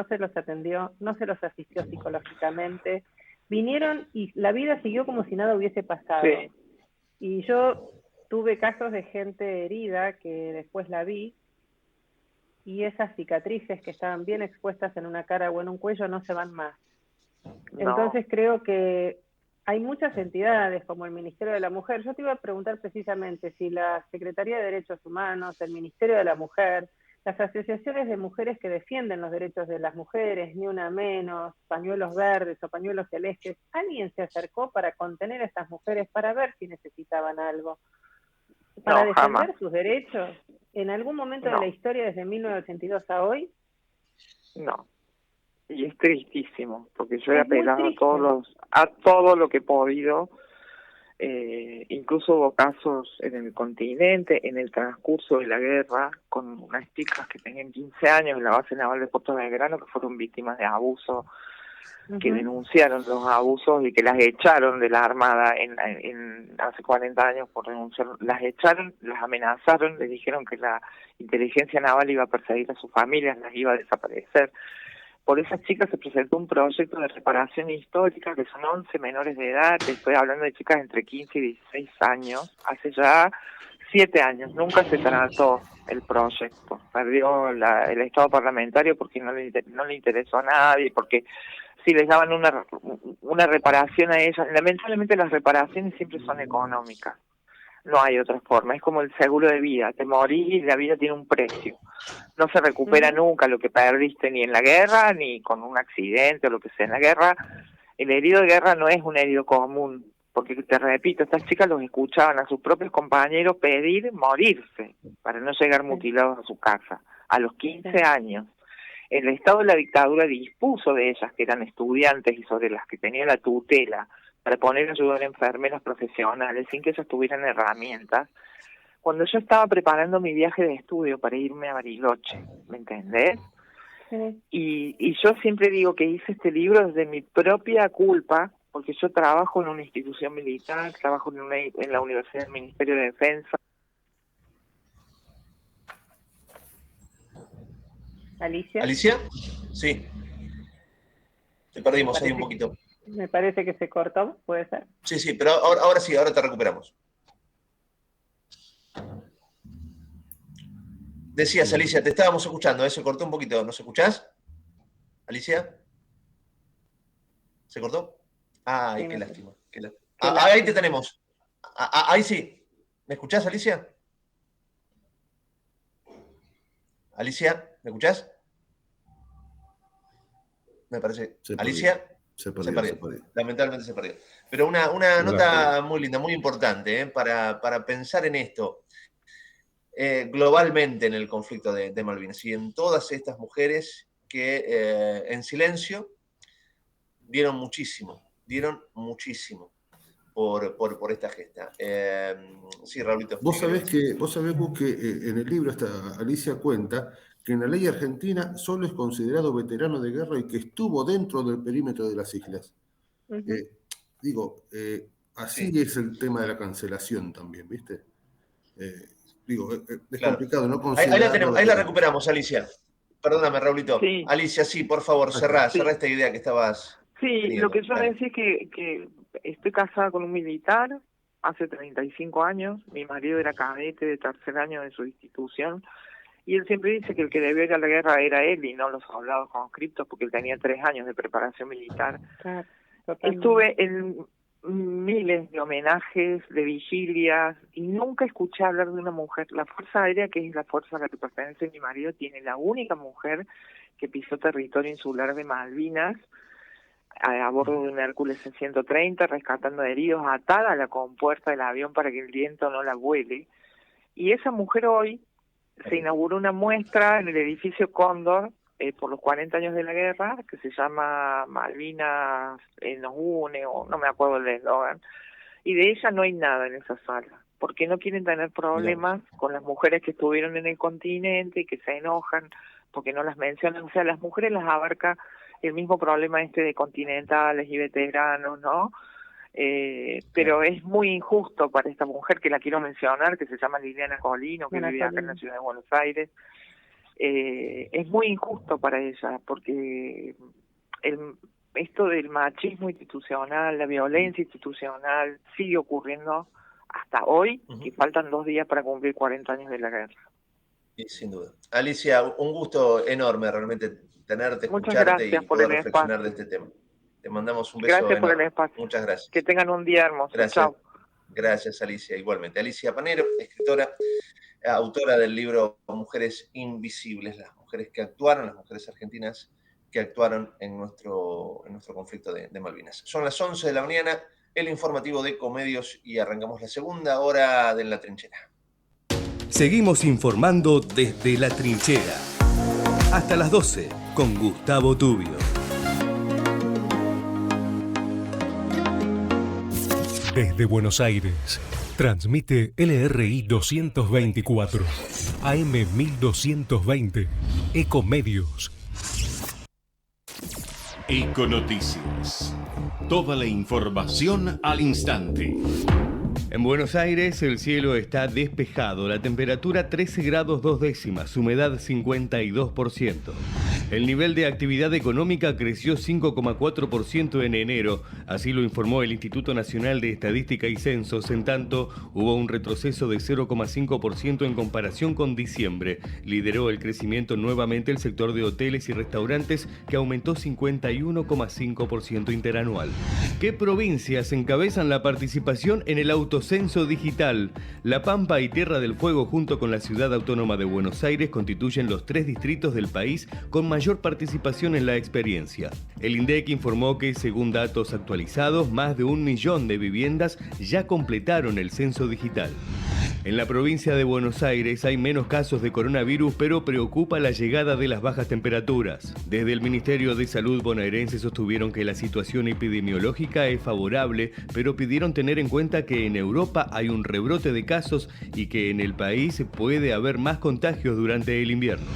se los atendió, no se los asistió psicológicamente. Vinieron y la vida siguió como si nada hubiese pasado. Y yo tuve casos de gente herida que después la vi, y esas cicatrices que estaban bien expuestas en una cara o en un cuello no se van más. Entonces creo que hay muchas entidades como el Ministerio de la Mujer. Yo te iba a preguntar precisamente si la Secretaría de Derechos Humanos, el Ministerio de la Mujer, las asociaciones de mujeres que defienden los derechos de las mujeres, Ni Una Menos, Pañuelos Verdes o Pañuelos Celestes, alguien se acercó para contener a estas mujeres, para ver si necesitaban algo, para defender jamás. sus derechos, en algún momento de la historia desde 1982 a hoy? No. Y es tristísimo, porque yo he apelado a todo lo que he podido. Incluso hubo casos en el continente, en el transcurso de la guerra, con unas chicas que tenían 15 años en la base naval de Puerto Belgrano, que fueron víctimas de abuso, que denunciaron los abusos y que las echaron de la Armada en hace 40 años por denunciar. Las echaron, las amenazaron, les dijeron que la inteligencia naval iba a perseguir a sus familias, las iba a desaparecer. Por esas chicas se presentó un proyecto de reparación histórica, que son 11 menores de edad, estoy hablando de chicas entre 15 y 16 años, hace ya 7 años, nunca se trató el proyecto, perdió el estado parlamentario porque no le interesó a nadie, porque si les daban una reparación a ellas, lamentablemente las reparaciones siempre son económicas. No hay otra forma, es como el seguro de vida, te morís y la vida tiene un precio. No se recupera nunca lo que perdiste ni en la guerra, ni con un accidente o lo que sea en la guerra. El herido de guerra no es un herido común, porque te repito, estas chicas los escuchaban a sus propios compañeros pedir morirse para no llegar mutilados a su casa, a los 15 años. El Estado de la dictadura dispuso de ellas, que eran estudiantes y sobre las que tenía la tutela, para poner a ayudar a enfermeras profesionales sin que ellas tuvieran herramientas, cuando yo estaba preparando mi viaje de estudio para irme a Bariloche, ¿me entendés? Sí. Y yo siempre digo que hice este libro desde mi propia culpa, porque yo trabajo en una institución militar, trabajo en la Universidad del Ministerio de Defensa. ¿Alicia? ¿Alicia? Sí. Te perdimos ahí un poquito. Me parece que se cortó, ¿puede ser? Sí, pero ahora sí, ahora te recuperamos. Decías, Alicia, te estábamos escuchando, se cortó un poquito. ¿Nos escuchás? ¿Alicia? ¿Se cortó? Ay, sí, qué lástima. Ahí te tenemos. Ahí sí. ¿Me escuchás, Alicia? Alicia, ¿me escuchás? Me parece. ¿Alicia? Se perdió. Lamentablemente se perdió. Pero una nota muy linda, muy importante, para pensar en esto. Globalmente en el conflicto de Malvinas y en todas estas mujeres que en silencio dieron muchísimo por esta gesta. Sí, Raulito. Vos sabés que en el libro Alicia cuenta que en la ley argentina solo es considerado veterano de guerra y que estuvo dentro del perímetro de las islas. Así es el tema de la cancelación también, ¿viste? Es complicado, ¿no? Ahí la recuperamos, Alicia. Perdóname, Raulito. Sí. Alicia, sí, por favor, cerrá esta idea que estabas... Sí, teniendo. Lo que yo decía es que estoy casada con un militar hace 35 años, mi marido era cadete de 3er año de su institución, y él siempre dice que el que debió ir a la guerra era él y no los soldados conscriptos, porque él tenía 3 años de preparación militar. Claro, estuve en miles de homenajes, de vigilias, y nunca escuché hablar de una mujer. La Fuerza Aérea, que es la fuerza a la que pertenece mi marido, tiene la única mujer que pisó territorio insular de Malvinas, a bordo de un Hércules C-130, rescatando heridos, atada a la compuerta del avión para que el viento no la vuele. Y esa mujer hoy se inauguró una muestra en el edificio Cóndor por los 40 años de la guerra, que se llama Malvinas nos une, o no me acuerdo el eslogan, y de ella no hay nada en esa sala, porque no quieren tener problemas con las mujeres que estuvieron en el continente y que se enojan porque no las mencionan. O sea, las mujeres las abarca el mismo problema de continentales y veteranos, ¿no? Pero es muy injusto para esta mujer, que la quiero mencionar, que se llama Liliana Colino, que vive acá en la ciudad de Buenos Aires. Es muy injusto para ella, porque esto del machismo institucional, la violencia institucional, sigue ocurriendo hasta hoy, que faltan 2 días para cumplir 40 años de la guerra. Sí, sin duda. Alicia, un gusto enorme realmente tenerte, Muchas escucharte gracias y por poder el reflexionar espacio. de este tema. Te mandamos un beso Gracias enorme. por el espacio. Muchas gracias. Que tengan un día hermoso. Gracias. Chao. Gracias, Alicia. Igualmente. Alicia Panero, escritora, autora del libro Mujeres Invisibles, las mujeres que actuaron, las mujeres argentinas que actuaron en nuestro conflicto de Malvinas. Son las 11 de la mañana, el informativo de Ecomedios, y arrancamos la segunda hora de La Trinchera. Seguimos informando desde La Trinchera. Hasta las 12 con Gustavo Tubio. Desde Buenos Aires, transmite LRI 224, AM 1220, Ecomedios. Econoticias. Toda la información al instante. En Buenos Aires el cielo está despejado, la temperatura 13 grados 2 décimas, humedad 52%. El nivel de actividad económica creció 5,4% en enero, así lo informó el Instituto Nacional de Estadística y Censos. En tanto, hubo un retroceso de 0,5% en comparación con diciembre. Lideró el crecimiento nuevamente el sector de hoteles y restaurantes, que aumentó 51,5% interanual. ¿Qué provincias encabezan la participación en el autocenso digital? La Pampa y Tierra del Fuego, junto con la Ciudad Autónoma de Buenos Aires, constituyen los 3 distritos del país con mayor participación en la experiencia. El INDEC informó que, según datos actualizados, más de 1 millón de viviendas ya completaron el censo digital. En la provincia de Buenos Aires hay menos casos de coronavirus, pero preocupa la llegada de las bajas temperaturas. Desde el Ministerio de Salud bonaerense sostuvieron que la situación epidemiológica es favorable, pero pidieron tener en cuenta que en Europa hay un rebrote de casos y que en el país puede haber más contagios durante el invierno.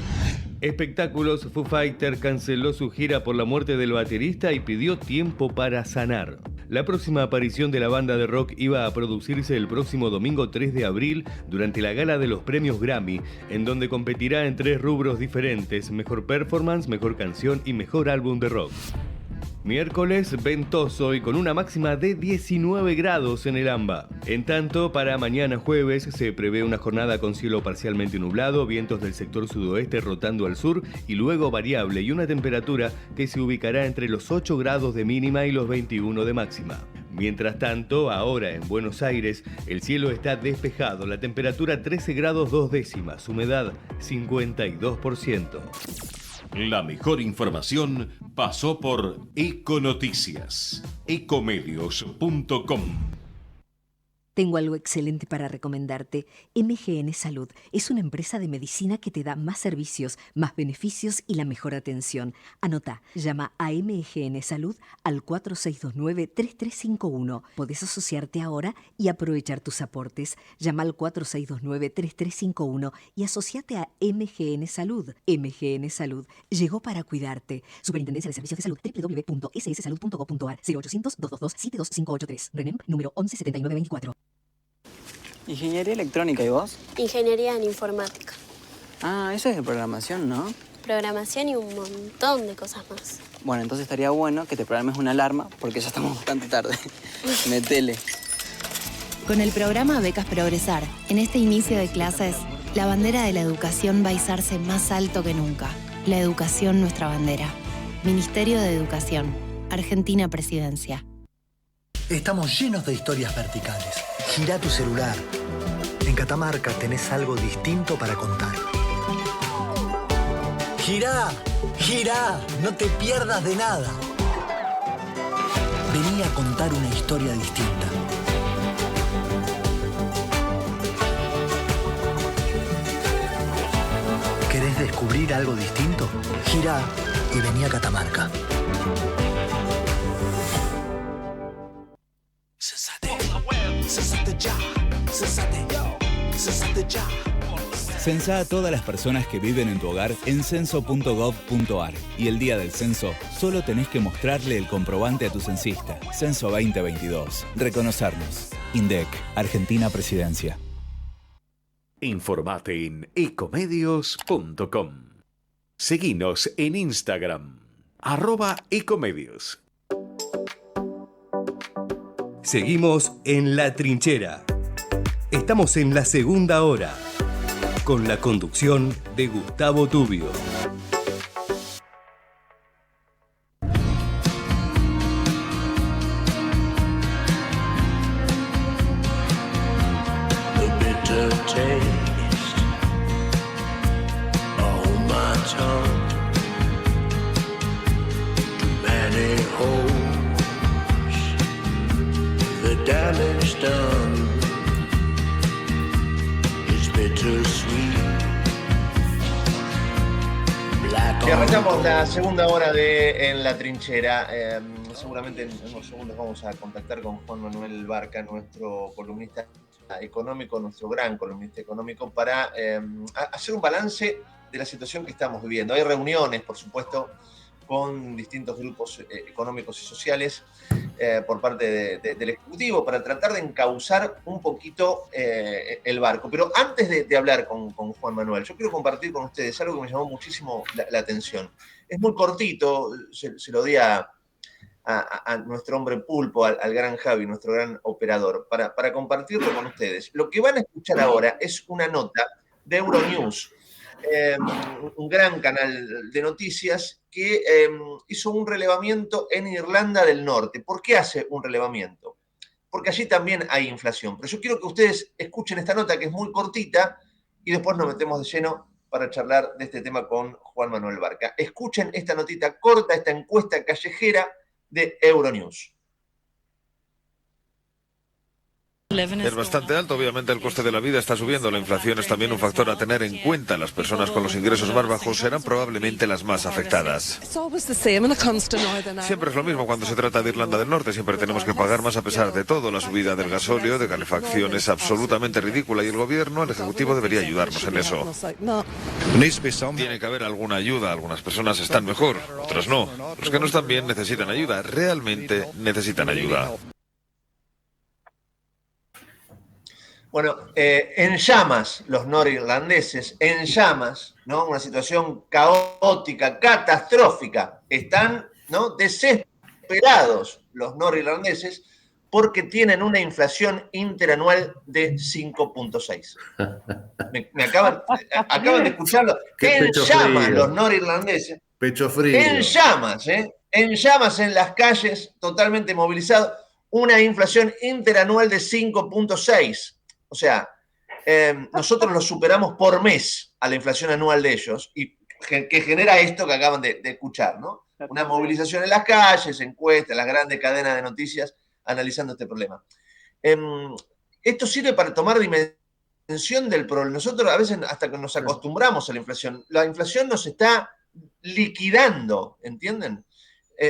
Espectáculos. Foo Fighters canceló su gira por la muerte del baterista y pidió tiempo para sanar. La próxima aparición de la banda de rock iba a producirse el próximo domingo 3 de abril durante la gala de los premios Grammy, en donde competirá en 3 rubros diferentes: mejor performance, mejor canción y mejor álbum de rock. Miércoles ventoso y con una máxima de 19 grados en el AMBA. En tanto, para mañana jueves se prevé una jornada con cielo parcialmente nublado, vientos del sector sudoeste rotando al sur y luego variable, y una temperatura que se ubicará entre los 8 grados de mínima y los 21 de máxima. Mientras tanto, ahora en Buenos Aires el cielo está despejado, la temperatura 13 grados 2 décimas, humedad 52%. La mejor información pasó por Econoticias. Ecomedios.com. Tengo algo excelente para recomendarte. MGN Salud es una empresa de medicina que te da más servicios, más beneficios y la mejor atención. Anota, llama a MGN Salud al 4629-3351. Podés asociarte ahora y aprovechar tus aportes. Llama al 4629-3351 y asociate a MGN Salud. MGN Salud llegó para cuidarte. Superintendencia de Servicios de Salud, www.sssalud.gov.ar, 0800-222-72583. RENEM, número 117924. Ingeniería electrónica, ¿y vos? Ingeniería en informática. Ah, eso es de programación, ¿no? Programación y un montón de cosas más. Bueno, entonces estaría bueno que te programes una alarma porque ya estamos bastante tarde. Metele. Con el programa Becas Progresar, en este inicio de clases, la bandera de la educación va a izarse más alto que nunca. La educación, nuestra bandera. Ministerio de Educación. Argentina Presidencia. Estamos llenos de historias verticales. Girá tu celular. En Catamarca tenés algo distinto para contar. Girá, girá, no te pierdas de nada. Vení a contar una historia distinta. ¿Querés descubrir algo distinto? Girá y vení a Catamarca. Censá a todas las personas que viven en tu hogar en censo.gov.ar. Y el día del censo, solo tenés que mostrarle el comprobante a tu censista. Censo 2022. Reconocernos. INDEC. Argentina Presidencia. Informate en ecomedios.com. Seguinos en Instagram, @ecomedios. Seguimos en La Trinchera. Estamos en la segunda hora, con la conducción de Gustavo Tubio. Y arrancamos la segunda hora de En la Trinchera. Seguramente en unos segundos vamos a contactar con Juan Manuel Barca, nuestro columnista económico, nuestro gran columnista económico, para hacer un balance de la situación que estamos viviendo. Hay reuniones, por supuesto, con distintos grupos económicos y sociales por parte del Ejecutivo para tratar de encauzar un poquito el barco. Pero antes de hablar con Juan Manuel, yo quiero compartir con ustedes algo que me llamó muchísimo la atención. Es muy cortito, se lo di a nuestro hombre pulpo, al gran Javi, nuestro gran operador, para compartirlo con ustedes. Lo que van a escuchar ahora es una nota de Euronews, un gran canal de noticias que hizo un relevamiento en Irlanda del Norte. ¿Por qué hace un relevamiento? Porque allí también hay inflación. Pero yo quiero que ustedes escuchen esta nota, que es muy cortita, y después nos metemos de lleno para charlar de este tema con Juan Manuel Barca. Escuchen esta notita corta, esta encuesta callejera de Euronews. Es bastante alto, obviamente el coste de la vida está subiendo, la inflación es también un factor a tener en cuenta. Las personas con los ingresos más bajos serán probablemente las más afectadas. Siempre es lo mismo cuando se trata de Irlanda del Norte, siempre tenemos que pagar más a pesar de todo. La subida del gasóleo, de calefacción es absolutamente ridícula y el gobierno, el Ejecutivo debería ayudarnos en eso. Tiene que haber alguna ayuda, algunas personas están mejor, otras no. Los que no están bien necesitan ayuda, realmente necesitan ayuda. Bueno, en llamas los norirlandeses, en llamas, ¿no? Una situación caótica, catastrófica. Están, ¿no?, desesperados los norirlandeses porque tienen una inflación interanual de 5.6. Me acaban de escucharlo. En llamas los norirlandeses. Pecho frío. En llamas, en llamas en las calles, totalmente movilizados. Una inflación interanual de 5.6. O sea, nosotros lo superamos por mes a la inflación anual de ellos, y que genera esto que acaban de escuchar, ¿no? Una movilización en las calles, encuestas, las grandes cadenas de noticias analizando este problema. Esto sirve para tomar dimensión del problema. Nosotros a veces hasta que nos acostumbramos a la inflación nos está liquidando, ¿entienden?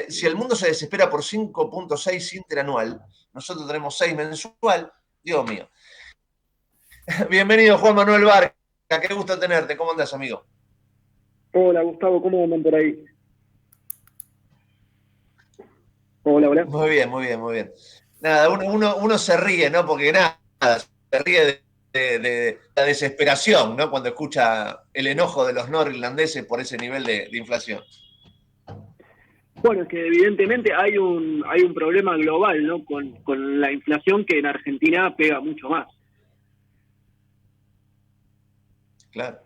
Si el mundo se desespera por 5.6 interanual, nosotros tenemos 6 mensual, Dios mío. Bienvenido, Juan Manuel Barca, qué gusto tenerte. ¿Cómo andás, amigo? Hola, Gustavo, ¿cómo andan por ahí? Hola, hola. Muy bien, muy bien, muy bien. Nada, uno se ríe, ¿no? Porque nada, se ríe de la desesperación, ¿no? Cuando escucha el enojo de los norirlandeses por ese nivel de inflación. Bueno, es que evidentemente hay un problema global, ¿no? Con la inflación, que en Argentina pega mucho más. Claro.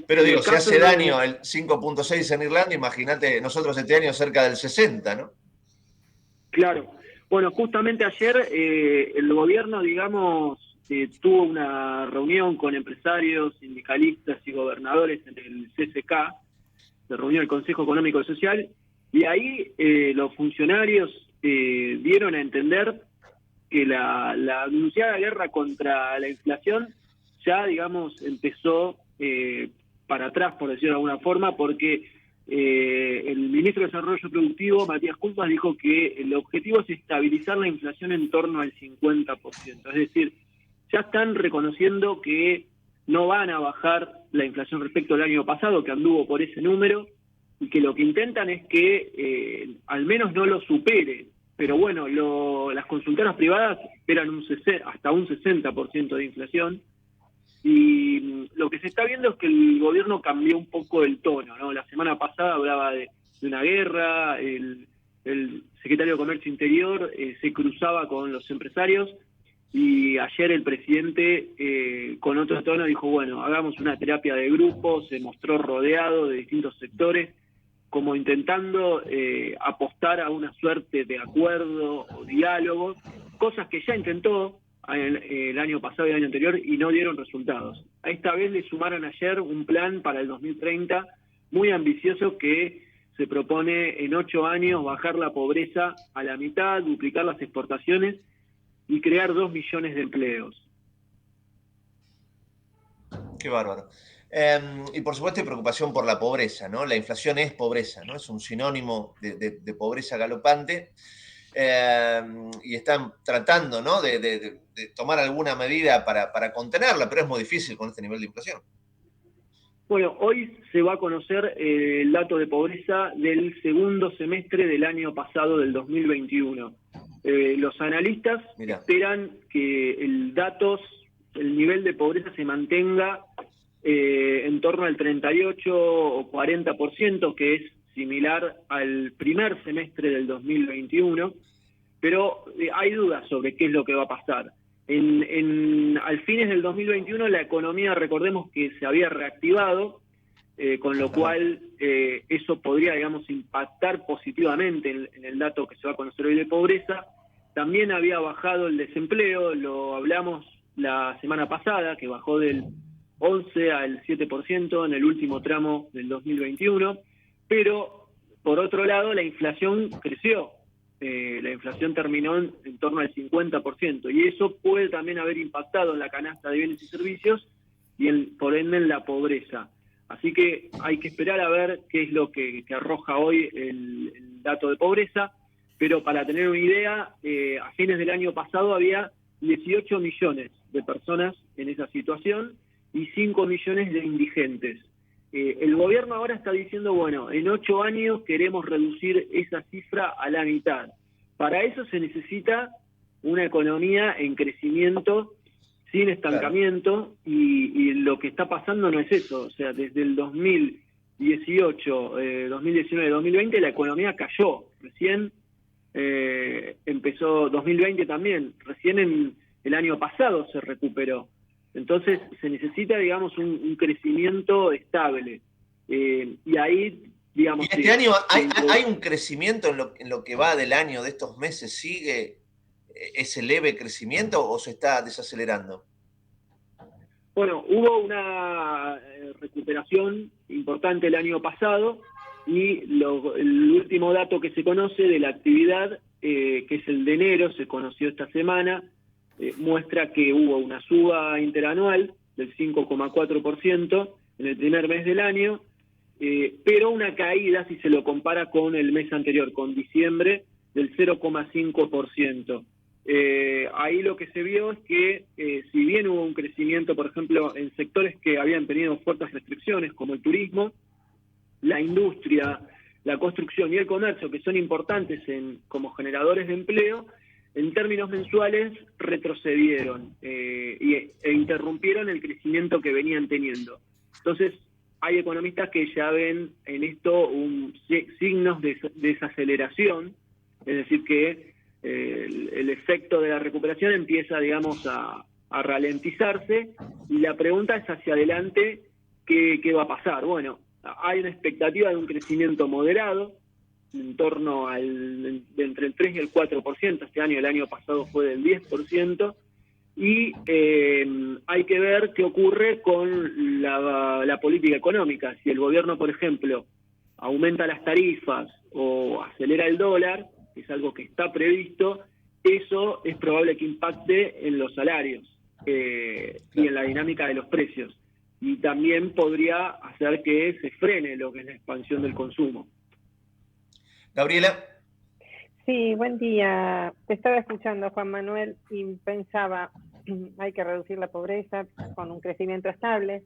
Pero digo, si hace daño el 5.6 en Irlanda, imagínate nosotros este año cerca del 60, ¿no? Claro. Bueno, justamente ayer el gobierno, digamos, tuvo una reunión con empresarios, sindicalistas y gobernadores en el CCK, se reunió el Consejo Económico y Social, y ahí los funcionarios dieron a entender que la anunciada guerra contra la inflación ya, digamos, empezó para atrás, por decirlo de alguna forma, porque el ministro de Desarrollo Productivo, Matías Culpas, dijo que el objetivo es estabilizar la inflación en torno al 50%. Es decir, ya están reconociendo que no van a bajar la inflación respecto al año pasado, que anduvo por ese número, y que lo que intentan es que al menos no lo supere. Pero bueno, las consultoras privadas esperan hasta un 60% de inflación. Y lo que se está viendo es que el gobierno cambió un poco el tono, ¿no? La semana pasada hablaba de una guerra, el secretario de Comercio Interior se cruzaba con los empresarios, y ayer el presidente con otro tono dijo, bueno, hagamos una terapia de grupo, se mostró rodeado de distintos sectores, como intentando apostar a una suerte de acuerdo o diálogo, cosas que ya intentó el año pasado y el año anterior y no dieron resultados. A esta vez le sumaron ayer un plan para el 2030 muy ambicioso que se propone en 8 años bajar la pobreza a la mitad, duplicar las exportaciones y crear 2 millones de empleos. Qué bárbaro. Y por supuesto hay preocupación por la pobreza, ¿no? La inflación es pobreza, ¿no? Es un sinónimo de pobreza galopante. Y están tratando, ¿no?, de tomar alguna medida para contenerla, pero es muy difícil con este nivel de inflación. Bueno, hoy se va a conocer el dato de pobreza del segundo semestre del año pasado, del 2021. Los analistas esperan que el nivel de pobreza se mantenga en torno al 38 o 40%, que es similar al primer semestre del 2021, pero hay dudas sobre qué es lo que va a pasar. Al fines del 2021 la economía, recordemos que se había reactivado, con lo cual eso podría, digamos, impactar positivamente en el dato que se va a conocer hoy de pobreza. También había bajado el desempleo, lo hablamos la semana pasada, que bajó del 11 al 7% en el último tramo del 2021, pero por otro lado la inflación creció. La inflación terminó en torno al 50%, y eso puede también haber impactado en la canasta de bienes y servicios y por ende en la pobreza. Así que hay que esperar a ver qué es lo que arroja hoy el dato de pobreza, pero para tener una idea, a fines del año pasado había 18 millones de personas en esa situación y 5 millones de indigentes. El gobierno ahora está diciendo, bueno, en 8 años queremos reducir esa cifra a la mitad. Para eso se necesita una economía en crecimiento, sin estancamiento, y lo que está pasando no es eso. O sea, desde el 2018, 2019, 2020, la economía cayó. Recién empezó 2020 también, recién el año pasado se recuperó. Entonces se necesita, digamos, un crecimiento estable. Y ahí, digamos... ¿Y este año hay un crecimiento en lo que va del año, de estos meses? ¿Sigue ese leve crecimiento o se está desacelerando? Bueno, hubo una recuperación importante el año pasado, y el último dato que se conoce de la actividad, que es el de enero, se conoció esta semana, muestra que hubo una suba interanual del 5,4% en el primer mes del año, pero una caída si se lo compara con el mes anterior, con diciembre, del 0,5%. Ahí lo que se vio es que si bien hubo un crecimiento, por ejemplo, en sectores que habían tenido fuertes restricciones, como el turismo, la industria, la construcción y el comercio, que son importantes como generadores de empleo, en términos mensuales retrocedieron e interrumpieron el crecimiento que venían teniendo. Entonces, hay economistas que ya ven en esto signos de desaceleración, es decir, que el efecto de la recuperación empieza, digamos, a ralentizarse, y la pregunta es hacia adelante, ¿qué va a pasar? Bueno, hay una expectativa de un crecimiento moderado, en torno de entre el 3 y el 4%, el año pasado fue del 10%, y hay que ver qué ocurre con la política económica. Si el gobierno, por ejemplo, aumenta las tarifas o acelera el dólar, que es algo que está previsto, eso es probable que impacte en los salarios y en la dinámica de los precios. Y también podría hacer que se frene lo que es la expansión del consumo. Gabriela. Sí, buen día. Te estaba escuchando, Juan Manuel, y pensaba, hay que reducir la pobreza con un crecimiento estable.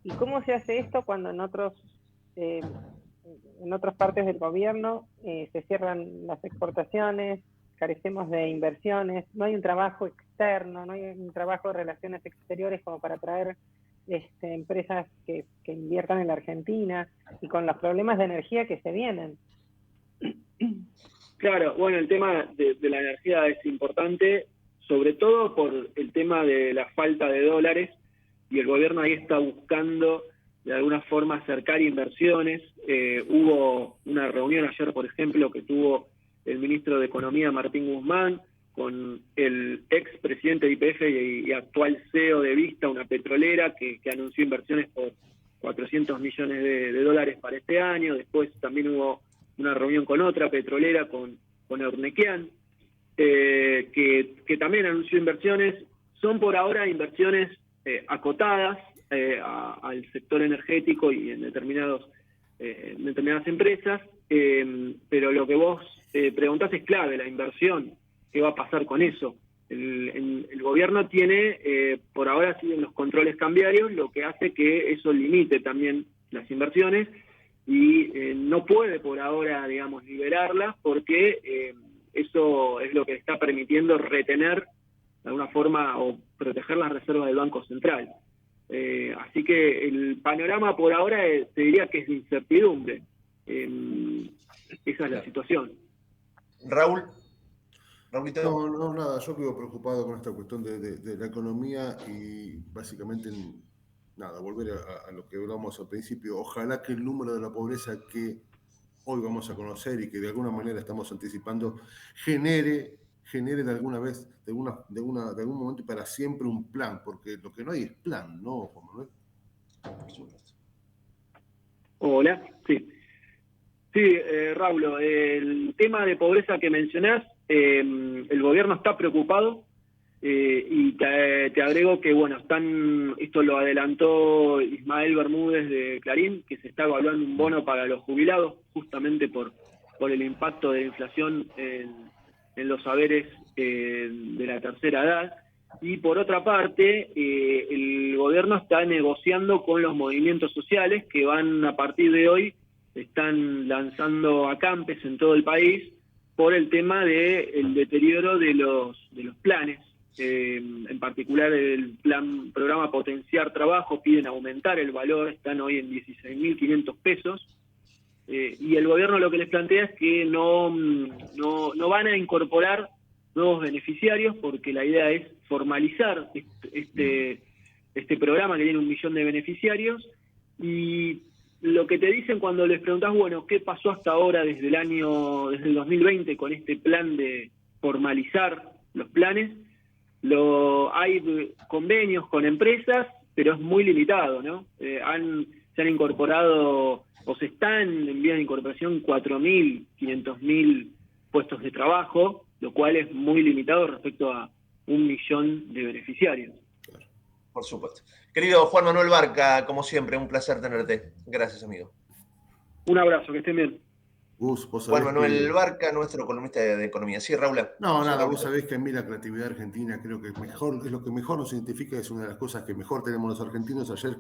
¿Y cómo se hace esto cuando en otras partes del gobierno se cierran las exportaciones, carecemos de inversiones, no hay un trabajo externo, no hay un trabajo de relaciones exteriores como para traer empresas que inviertan en la Argentina, y con los problemas de energía que se vienen? Claro, bueno, el tema de la energía es importante, sobre todo por el tema de la falta de dólares, y el gobierno ahí está buscando de alguna forma acercar inversiones. Hubo una reunión ayer, por ejemplo, que tuvo el ministro de Economía, Martín Guzmán, con el ex presidente de YPF y actual CEO de Vista, una petrolera que anunció inversiones por 400 millones de dólares para este año. Después también hubo una reunión con otra petrolera, con Eurnequian, que también anunció inversiones. Son por ahora inversiones acotadas, al sector energético y en determinadas empresas, pero lo que vos preguntás es clave, la inversión. ¿Qué va a pasar con eso? El gobierno tiene, por ahora siguen los controles cambiarios, lo que hace que eso limite también las inversiones y no puede por ahora, digamos, liberarlas porque eso es lo que está permitiendo retener de alguna forma o proteger las reservas del Banco Central. Así que el panorama por ahora te diría que es de incertidumbre. Esa es la situación. Raúl. No, nada, yo quedo preocupado con esta cuestión de la economía y básicamente, volver a lo que hablamos al principio. Ojalá que el número de la pobreza que hoy vamos a conocer y que de alguna manera estamos anticipando genere de alguna vez, de algún momento y para siempre un plan, porque lo que no hay es plan, ¿no, Juan Manuel? Hola, sí. Sí, Raúl, el tema de pobreza que mencionás, el gobierno está preocupado y te agrego que, bueno, esto lo adelantó Ismael Bermúdez de Clarín, que se está evaluando un bono para los jubilados, justamente por el impacto de la inflación en los saberes de la tercera edad. Y por otra parte, el gobierno está negociando con los movimientos sociales que van a partir de hoy, están lanzando acampes en todo el país por el tema del deterioro de los planes. En particular el programa Potenciar Trabajo piden aumentar el valor, están hoy en 16.500 pesos. Y el gobierno lo que les plantea es que no van a incorporar nuevos beneficiarios porque la idea es formalizar este programa que tiene 1 millón de beneficiarios. Y lo que te dicen cuando les preguntás, bueno, ¿qué pasó hasta ahora desde el 2020 con este plan de formalizar los planes? Hay convenios con empresas, pero es muy limitado, ¿no? Se han incorporado o se están en vías de incorporación 4.000, 500.000 puestos de trabajo, lo cual es muy limitado respecto a 1 millón de beneficiarios. Por supuesto. Querido Juan Manuel Barca, como siempre, un placer tenerte. Gracias, amigo. Un abrazo, que estén bien. Juan Manuel Barca, nuestro columnista de economía. Sí, Raúl. Vos sabés que a mí la creatividad argentina creo que es lo que mejor nos identifica, es una de las cosas que mejor tenemos los argentinos. Ayer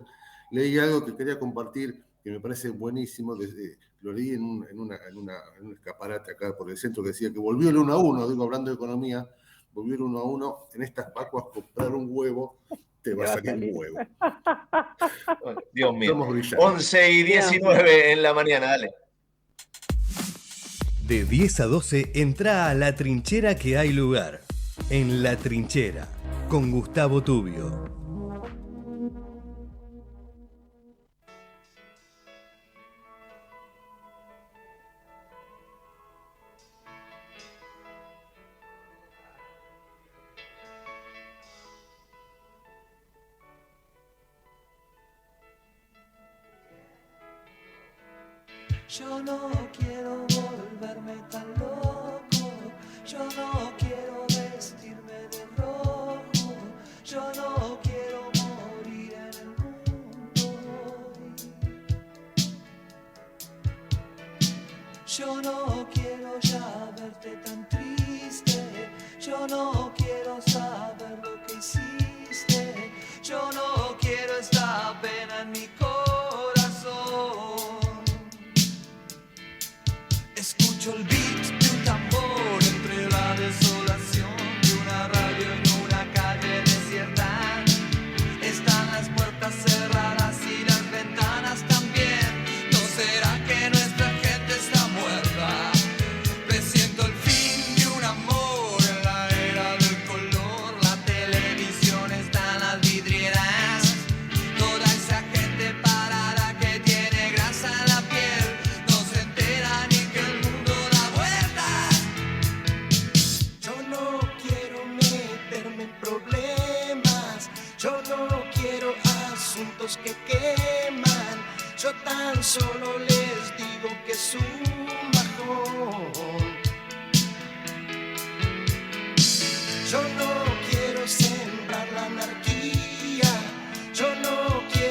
leí algo que quería compartir, que me parece buenísimo. Lo leí en un escaparate acá por el centro que decía que volvió el 1-1, hablando de economía, volvió el 1-1. En estas Pascuas comprar un huevo te va a salir un huevo. Dios mío. 11:19 en la mañana, dale. De 10 a 12 entra a La Trinchera, que hay lugar. En La Trinchera, con Gustavo Tubio. Yo no quiero volverme tan loco, yo no quiero vestirme de rojo, yo no quiero morir en el mundo hoy. Yo no quiero ya verte tan triste, yo no quiero saber lo que hiciste, yo no quiero esta pena en mi corazón. Escucho el beat de un tambor entre la desolación de una radio en una calle desierta. Están las puertas cerradas y las ventanas también. ¿No será que nuestra gente está muerta? Presiento el fin de un amor en la era del color. La televisión está en las vidrieras. Toda esa gente parada que tiene grasa en la piel no se entera ni que el mundo da vueltas. Yo no quiero meterme en problemas, yo no quiero asuntos que queman, yo tan solo les digo que es un bajón. Yo no quiero sembrar la anarquía, yo no quiero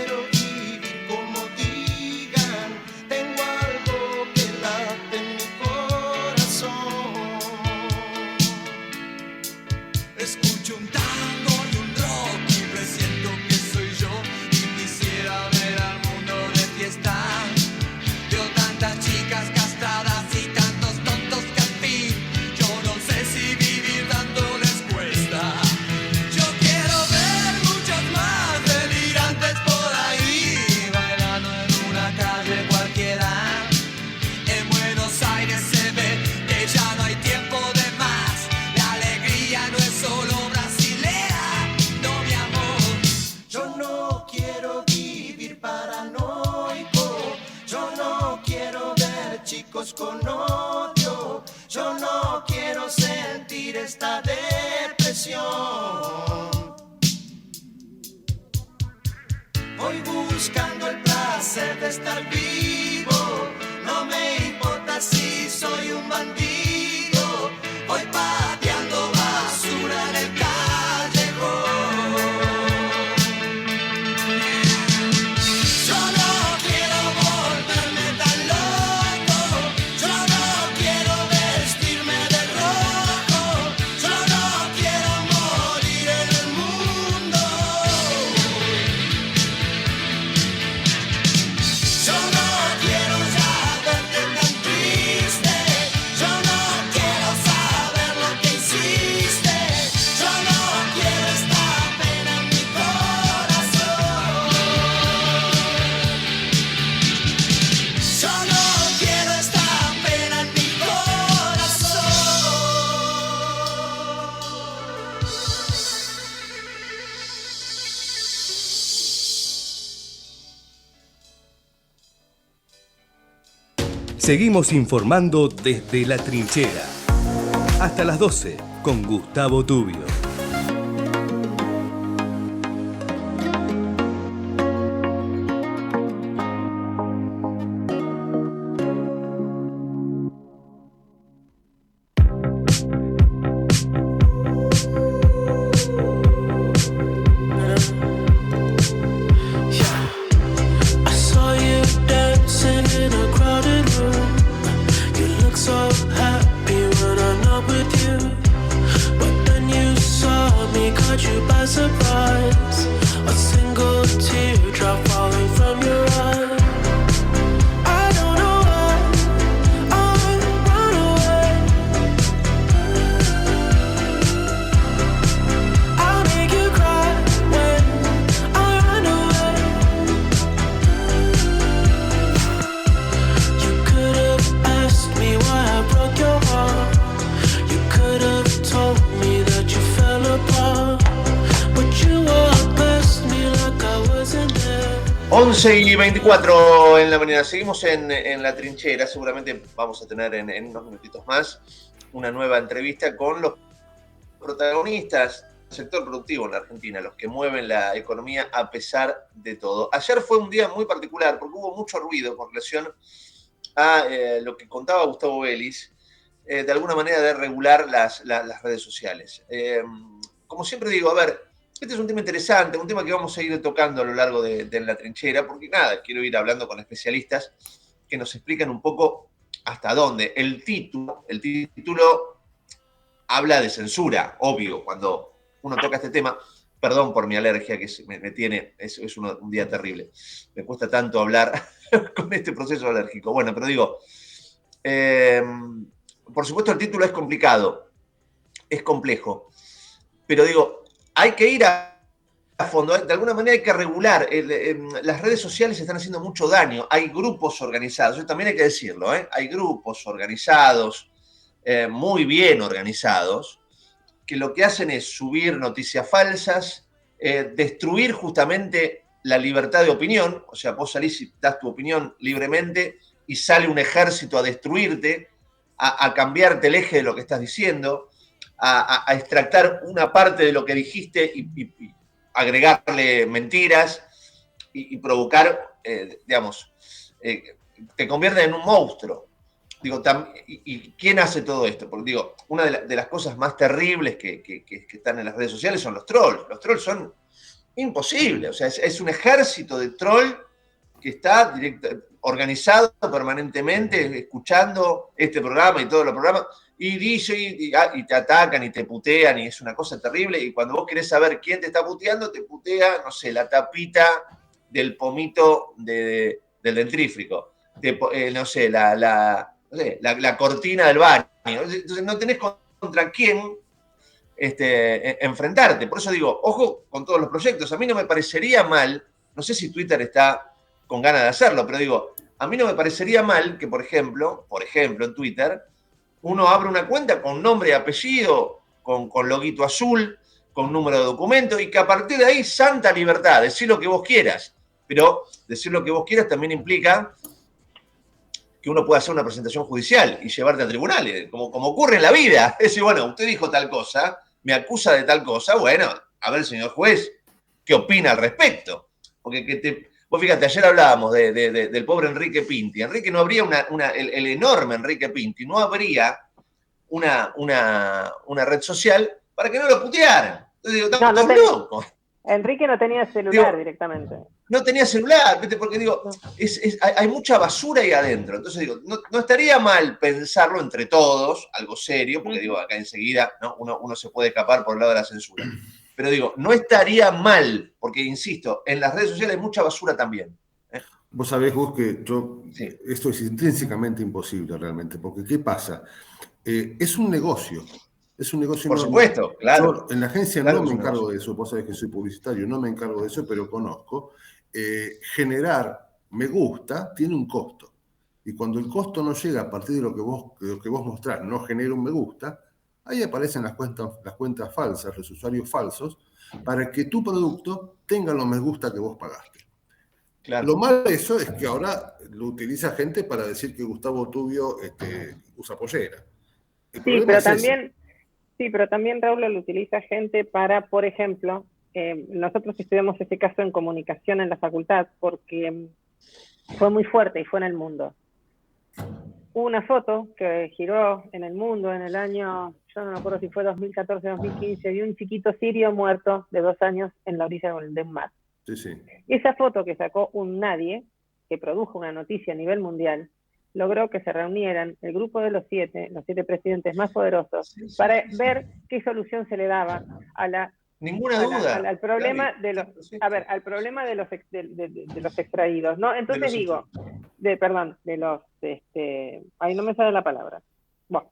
voy buscando el placer de estar vivo. No me importa si soy un bandido, voy pateando basura en el callejón. Yo no quiero volverme tan loco, yo no quiero vestirme de rojo, yo no quiero morir en el mundo. Yo no quiero ya verte tan triste, yo no quiero saber lo que hiciste, yo no quiero esta pena en mi corazón. Yo no quiero esta pena en mi corazón. Seguimos informando desde la trinchera. Hasta las 12 con Gustavo Tubio. I saw you dancing in a crowded room. You look so happy when I'm not with you. But then you saw me, caught you by surprise. A single teardrop falling from your eye. I don't know why I run away. I'll make you cry when I run away. You could have asked me why I broke your heart. You could have told me that you fell apart. But you walked past me like I wasn't there. 11:24 en la mañana. Seguimos en la trinchera. Seguramente vamos a tener en unos minutitos más una nueva entrevista con los protagonistas del sector productivo en la Argentina, los que mueven la economía a pesar de todo. Ayer fue un día muy particular porque hubo mucho ruido con relación a lo que contaba Gustavo Vélez, de alguna manera de regular las redes sociales. Como siempre digo, a ver, este es un tema interesante, un tema que vamos a ir tocando a lo largo de la trinchera, porque nada, quiero ir hablando con especialistas que nos explican un poco hasta dónde. El título habla de censura, obvio, cuando uno toca este tema. Perdón por mi alergia que me tiene, es un día terrible. Me cuesta tanto hablar con este proceso alérgico. Bueno, pero digo, por supuesto el título es complicado, es complejo, pero digo, hay que ir a fondo, de alguna manera hay que regular. Las redes sociales están haciendo mucho daño, hay grupos organizados, eso también hay que decirlo, hay grupos organizados, muy bien organizados, que lo que hacen es subir noticias falsas, destruir justamente la libertad de opinión. O sea, vos salís y das tu opinión libremente y sale un ejército a destruirte, a cambiarte el eje de lo que estás diciendo, a extractar una parte de lo que dijiste y agregarle mentiras y provocar, te convierte en un monstruo. Digo, ¿y quién hace todo esto? Porque digo, una de las cosas más terribles que están en las redes sociales son los trolls. Los trolls son imposibles. O sea, es un ejército de troll que está organizado permanentemente, escuchando este programa y todos los programas, y dice, y te atacan y te putean, y es una cosa terrible. Y cuando vos querés saber quién te está puteando, te putea, no sé, la tapita del pomito del dentrífrico, no sé, la cortina del baño. Entonces no tenés contra quién enfrentarte. Por eso digo, ojo con todos los proyectos. A mí no me parecería mal, no sé si Twitter está con ganas de hacerlo, pero digo, a mí no me parecería mal que, por ejemplo, en Twitter, uno abra una cuenta con nombre y apellido, con loguito azul, con número de documento, y que a partir de ahí, santa libertad, decir lo que vos quieras. Pero decir lo que vos quieras también implica que uno pueda hacer una presentación judicial y llevarte a tribunales, como ocurre en la vida. Es decir, bueno, usted dijo tal cosa, me acusa de tal cosa, bueno, a ver, señor juez, ¿qué opina al respecto? Porque vos fíjate, ayer hablábamos del pobre Enrique Pinti. Enrique no habría el enorme Enrique Pinti, no habría una red social para que no lo putearan. Entonces digo, estamos todos locos. Enrique no tenía celular directamente. No tenía celular, ¿viste? Porque digo, hay mucha basura ahí adentro. Entonces digo, no estaría mal pensarlo entre todos, algo serio, porque digo, acá enseguida, ¿no? uno se puede escapar por el lado de la censura. Pero digo, no estaría mal, porque insisto, en las redes sociales hay mucha basura también. Vos sabés, Gus, que esto es intrínsecamente imposible realmente, porque ¿qué pasa? Es un negocio. Es un negocio. Por supuesto, claro. Yo en la agencia no me encargo de eso, vos sabés que soy publicitario, no me encargo de eso, pero conozco. Generar me gusta tiene un costo. Y cuando el costo no llega a partir de lo que vos mostrás, no genera un me gusta, ahí aparecen las cuentas falsas, los usuarios falsos, para que tu producto tenga los me gusta que vos pagaste. Claro. Lo malo de eso es que ahora lo utiliza gente para decir que Gustavo Tubio usa pollera. Sí, pero también Raúl lo utiliza gente para, por ejemplo, nosotros estudiamos ese caso en comunicación en la facultad porque fue muy fuerte y fue en el mundo. Hubo una foto que giró en el mundo en el año, yo no me acuerdo si fue 2014 o 2015, de un chiquito sirio muerto de 2 años en la orilla de un mar. Sí, sí. Esa foto que sacó un nadie, que produjo una noticia a nivel mundial, logró que se reunieran el grupo de los 7 presidentes más poderosos, para ver qué solución se le daba a la al problema de los al problema de los extraídos, ¿no? Entonces de los ahí no me sale la palabra. Bueno,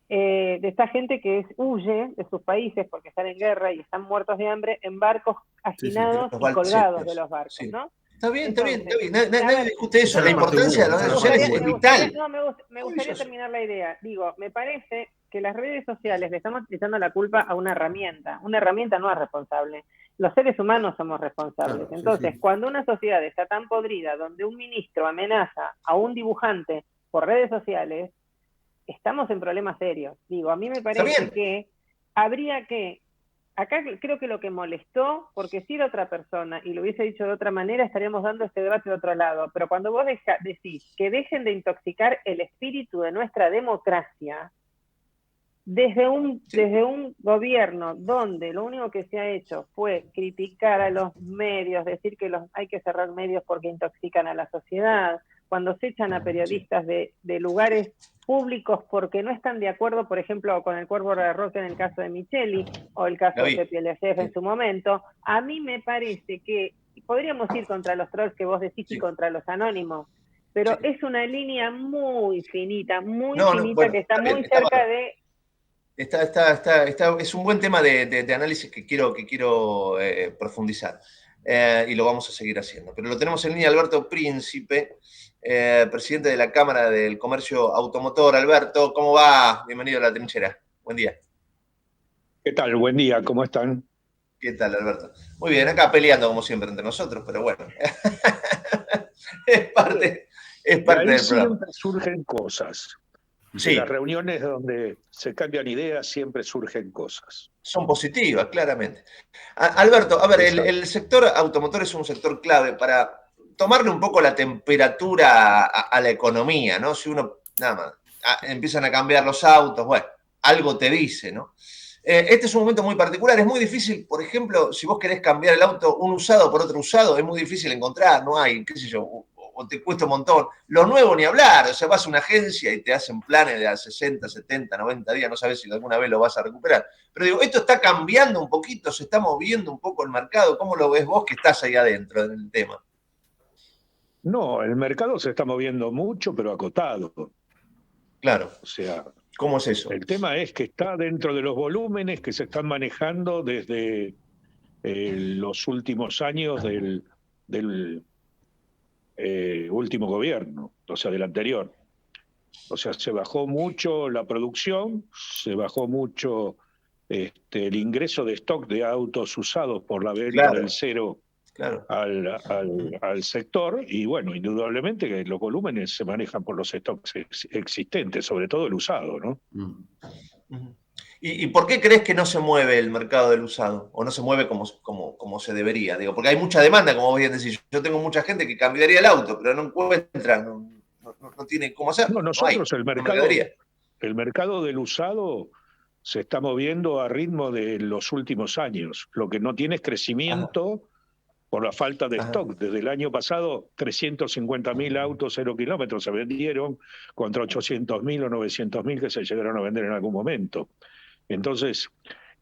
de esta gente que huye de sus países porque están en guerra y están muertos de hambre en barcos hacinados y colgados de los barcos, ¿no? Está bien. Nadie discute eso. La importancia de las redes sociales es vital. Me gustaría terminar la idea. Digo, me parece que las redes sociales le estamos echando la culpa a una herramienta. Una herramienta no es responsable. Los seres humanos somos responsables. Claro, entonces, cuando una sociedad está tan podrida, donde un ministro amenaza a un dibujante por redes sociales, estamos en problemas serios. Digo, a mí me parece que habría que... Acá creo que lo que molestó, porque si era otra persona y lo hubiese dicho de otra manera, estaríamos dando este debate de otro lado. Pero cuando vos decís que dejen de intoxicar el espíritu de nuestra democracia, desde un gobierno donde lo único que se ha hecho fue criticar a los medios, decir que hay que cerrar medios porque intoxican a la sociedad, cuando se echan a periodistas de lugares públicos porque no están de acuerdo, por ejemplo, con el Cuervo de Roca en el caso de Micheli, o el caso de PLCF en su momento, a mí me parece que podríamos ir contra los trolls que vos decís y contra los anónimos, pero es una línea muy finita, que está muy cerca de... Es un buen tema de análisis que quiero profundizar. Y lo vamos a seguir haciendo. Pero lo tenemos en línea Alberto Príncipe, presidente de la Cámara del Comercio Automotor. Alberto, ¿cómo va? Bienvenido a La Trinchera. Buen día. ¿Qué tal? Buen día, ¿cómo están? ¿Qué tal, Alberto? Muy bien, acá peleando como siempre entre nosotros, pero bueno. es parte del programa. Siempre surgen cosas. En las reuniones donde se cambian ideas siempre surgen cosas. Son positivas, claramente. Alberto, a ver, el sector automotor es un sector clave para tomarle un poco la temperatura a la economía, ¿no? Si uno, nada más, empiezan a cambiar los autos, bueno, algo te dice, ¿no? Este es un momento muy particular, es muy difícil, por ejemplo, si vos querés cambiar el auto, un usado por otro usado, es muy difícil encontrar, no hay, qué sé yo, o te cuesta un montón. Lo nuevo ni hablar, o sea, vas a una agencia y te hacen planes de a 60, 70, 90 días, no sabes si alguna vez lo vas a recuperar. Pero digo, esto está cambiando un poquito, se está moviendo un poco el mercado. ¿Cómo lo ves vos que estás ahí adentro del tema? No, el mercado se está moviendo mucho, pero acotado. Claro. O sea, ¿cómo es eso? El tema es que está dentro de los volúmenes que se están manejando desde los últimos años del último gobierno, o sea, del anterior. O sea, se bajó mucho la producción, se bajó mucho el ingreso de stock de autos usados por la venta del cero al sector, y bueno, indudablemente que los volúmenes se manejan por los stocks existentes, sobre todo el usado, ¿no? ¿Y por qué crees que no se mueve el mercado del usado? ¿O no se mueve como se debería? Digo, porque hay mucha demanda, como vos bien decís. Yo tengo mucha gente que cambiaría el auto, pero no encuentra, no tiene cómo hacer. No, nosotros el mercado del usado se está moviendo a ritmo de los últimos años. Lo que no tiene es crecimiento por la falta de stock. Desde el año pasado, 350.000 autos 0 kilómetros se vendieron contra 800.000 o 900.000 que se llegaron a vender en algún momento. Entonces,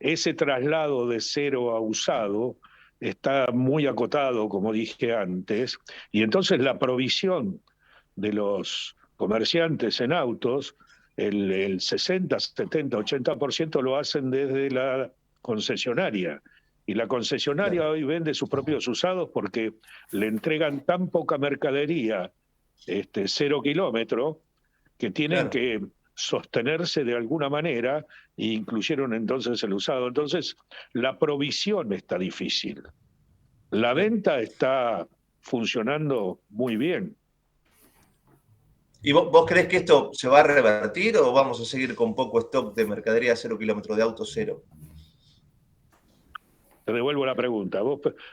ese traslado de cero a usado está muy acotado, como dije antes, y entonces la provisión de los comerciantes en autos, el 60, 70, 80% lo hacen desde la concesionaria. Y la concesionaria hoy vende sus propios usados porque le entregan tan poca mercadería, 0 kilómetro, que tienen que sostenerse de alguna manera e incluyeron entonces el usado. Entonces, la provisión está difícil. La venta está funcionando muy bien. ¿Y vos crees que esto se va a revertir o vamos a seguir con poco stock de mercadería 0 kilómetros, de auto cero? Te devuelvo la pregunta.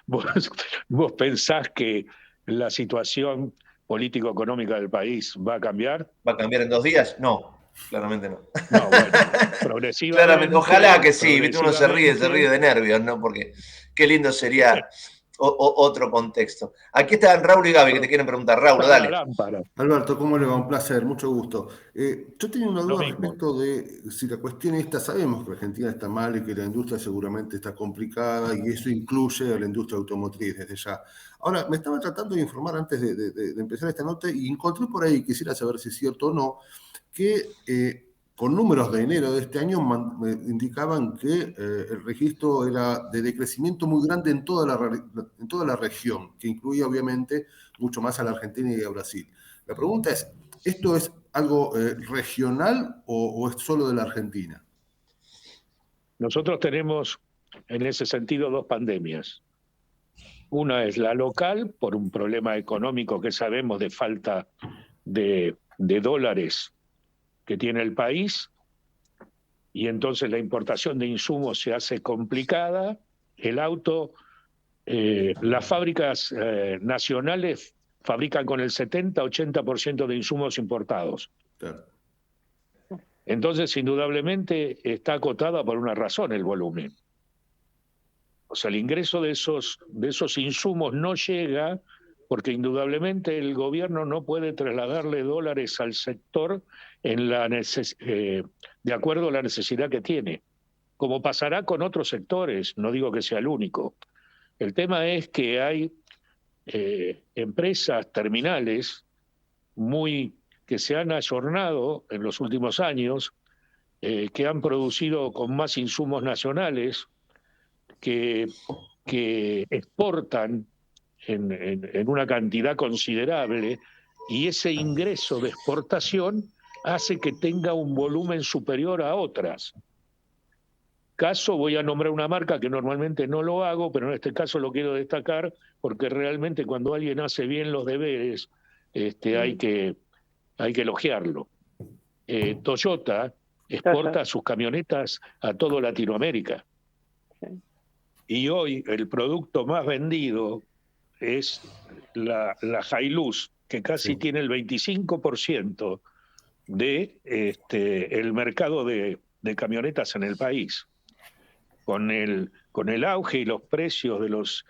¿Vos pensás que la situación político-económica del país va a cambiar? ¿Va a cambiar en 2 días? No. Claramente no. No, bueno, progresivamente. Claramente, ojalá que sí, ¿viste? Uno se ríe de nervios, ¿no? Porque qué lindo sería otro contexto. Aquí están Raúl y Gaby que te quieren preguntar. Raúl, dale. Alberto, ¿cómo le va? Un placer, mucho gusto. Yo tenía una duda respecto de si la cuestión esta, sabemos que Argentina está mal y que la industria seguramente está complicada y eso incluye a la industria automotriz desde ya. Ahora, me estaba tratando de informar antes de empezar esta nota y encontré por ahí, quisiera saber si es cierto o no, que con números de enero de este año indicaban que el registro era de decrecimiento muy grande en toda la región, que incluía obviamente mucho más a la Argentina y a Brasil. La pregunta es, ¿esto es algo regional o es solo de la Argentina? Nosotros tenemos en ese sentido 2 pandemias. Una es la local, por un problema económico que sabemos de falta de dólares que tiene el país, y entonces la importación de insumos se hace complicada. El auto, las fábricas nacionales fabrican con el 70-80% de insumos importados. Claro. Entonces, indudablemente, está acotada por una razón el volumen. O sea, el ingreso de esos insumos no llega porque indudablemente el gobierno no puede trasladarle dólares al sector de acuerdo a la necesidad que tiene, como pasará con otros sectores, no digo que sea el único. El tema es que hay empresas terminales que se han ayornado en los últimos años, que han producido con más insumos nacionales, que exportan en una cantidad considerable, y ese ingreso de exportación hace que tenga un volumen superior a otras. Voy a nombrar una marca que normalmente no lo hago, pero en este caso lo quiero destacar porque realmente cuando alguien hace bien los deberes, hay que elogiarlo. Toyota exporta sus camionetas a toda Latinoamérica. Y hoy el producto más vendido es la Hilux, que casi tiene el 25% de el mercado de camionetas en el país. Con el auge y los precios de los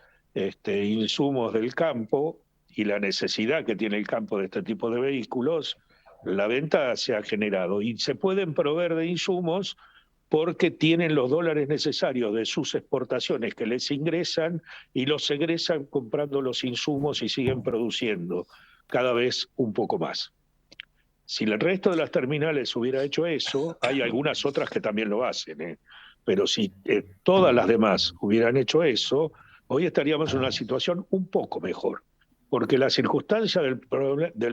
insumos del campo y la necesidad que tiene el campo de este tipo de vehículos, la venta se ha generado y se pueden proveer de insumos porque tienen los dólares necesarios de sus exportaciones que les ingresan y los egresan comprando los insumos y siguen produciendo cada vez un poco más. Si el resto de las terminales hubiera hecho eso, hay algunas otras que también lo hacen, pero si todas las demás hubieran hecho eso, hoy estaríamos en una situación un poco mejor, porque la circunstancia del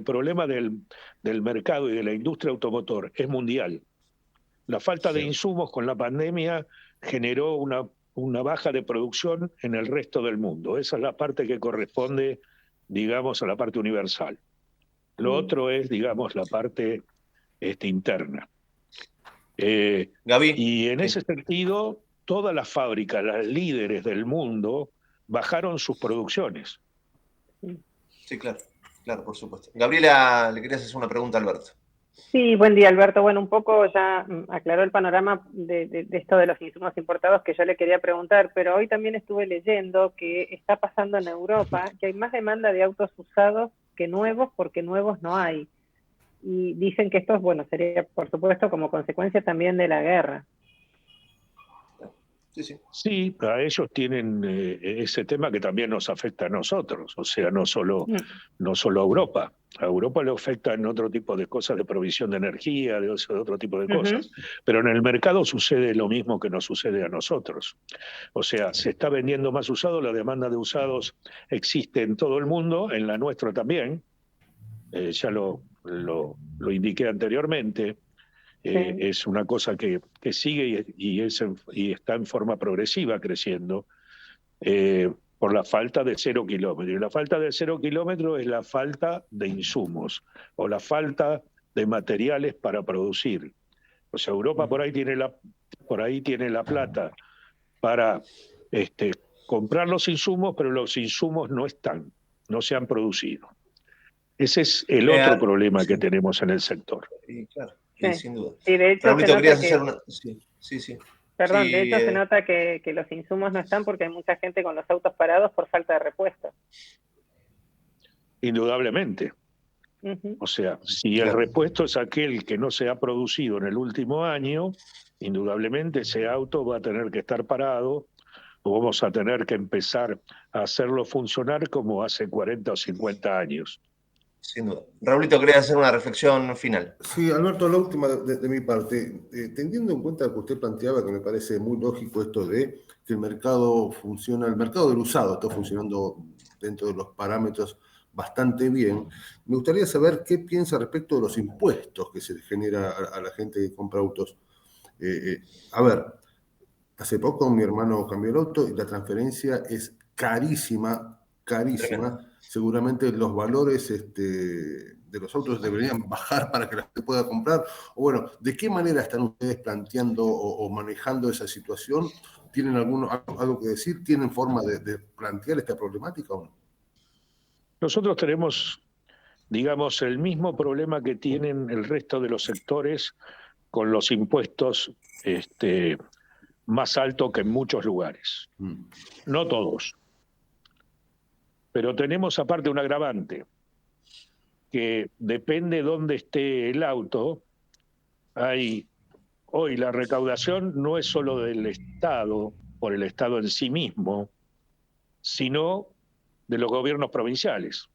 problema del mercado y de la industria automotor es mundial. La falta de insumos con la pandemia generó una baja de producción en el resto del mundo. Esa es la parte que corresponde, digamos, a la parte universal. Lo otro es, digamos, la parte interna. Gaby. Y en ese sentido, todas las fábricas, las líderes del mundo, bajaron sus producciones. Sí, claro, por supuesto. Gabriela, le querías hacer una pregunta a Alberto. Sí, buen día, Alberto. Bueno, un poco ya aclaró el panorama de esto de los insumos importados que yo le quería preguntar, pero hoy también estuve leyendo que está pasando en Europa que hay más demanda de autos usados que nuevos, porque nuevos no hay. Y dicen que esto, bueno, sería, por supuesto, como consecuencia también de la guerra. Sí, a ellos tienen ese tema que también nos afecta a nosotros, o sea, no solo a Europa. A Europa le afecta en otro tipo de cosas, de provisión de energía, de otro tipo de cosas. Pero en el mercado sucede lo mismo que nos sucede a nosotros. O sea, se está vendiendo más usado, la demanda de usados existe en todo el mundo, en la nuestra también. Ya lo indiqué anteriormente. Es una cosa que sigue y está en forma progresiva creciendo por la falta de 0 kilómetros. Y la falta de 0 kilómetros es la falta de insumos o la falta de materiales para producir. O sea, Europa por ahí tiene la plata para comprar los insumos, pero los insumos no se han producido. Ese es el otro problema que tenemos en el sector. Sí, claro. Sí. Sin duda. Sí, de hecho, Raulito, querías hacer una... Sí. Perdón, Sí, de hecho se nota que los insumos no están porque hay mucha gente con los autos parados por falta de repuesto. Indudablemente. O sea, si el repuesto es aquel que no se ha producido en el último año, indudablemente ese auto va a tener que estar parado o vamos a tener que empezar a hacerlo funcionar como hace 40 o 50 años. Sin duda. Raulito, quería hacer una reflexión final. Sí, Alberto, la última de mi parte. Teniendo en cuenta lo que usted planteaba, que me parece muy lógico esto de que el mercado funciona, el mercado del usado está funcionando dentro de los parámetros bastante bien, me gustaría saber qué piensa respecto de los impuestos que se le genera a la gente que compra autos. A ver, hace poco mi hermano cambió el auto y la transferencia es carísima. Seguramente los valores de los autos deberían bajar para que la gente pueda comprar. O bueno, ¿de qué manera están ustedes planteando o manejando esa situación? ¿Tienen algo que decir? ¿Tienen forma de plantear esta problemática o no? Nosotros tenemos, digamos, el mismo problema que tienen el resto de los sectores con los impuestos más altos que en muchos lugares. No todos. Pero tenemos aparte un agravante, que depende de dónde esté el auto. Hoy la recaudación no es solo del Estado, por el Estado en sí mismo, sino de los gobiernos provinciales,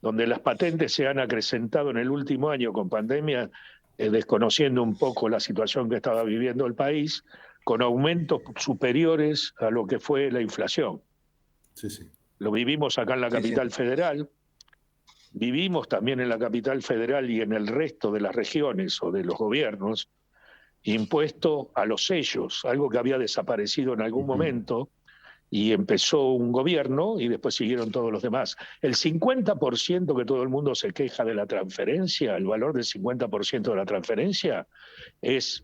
donde las patentes se han acrecentado en el último año con pandemia, desconociendo un poco la situación que estaba viviendo el país, con aumentos superiores a lo que fue la inflación. Sí. Lo vivimos acá en la capital federal, vivimos también en la capital federal y en el resto de las regiones o de los gobiernos, impuesto a los sellos, algo que había desaparecido en algún momento, y empezó un gobierno y después siguieron todos los demás. El 50% que todo el mundo se queja de la transferencia, el valor del 50% de la transferencia, es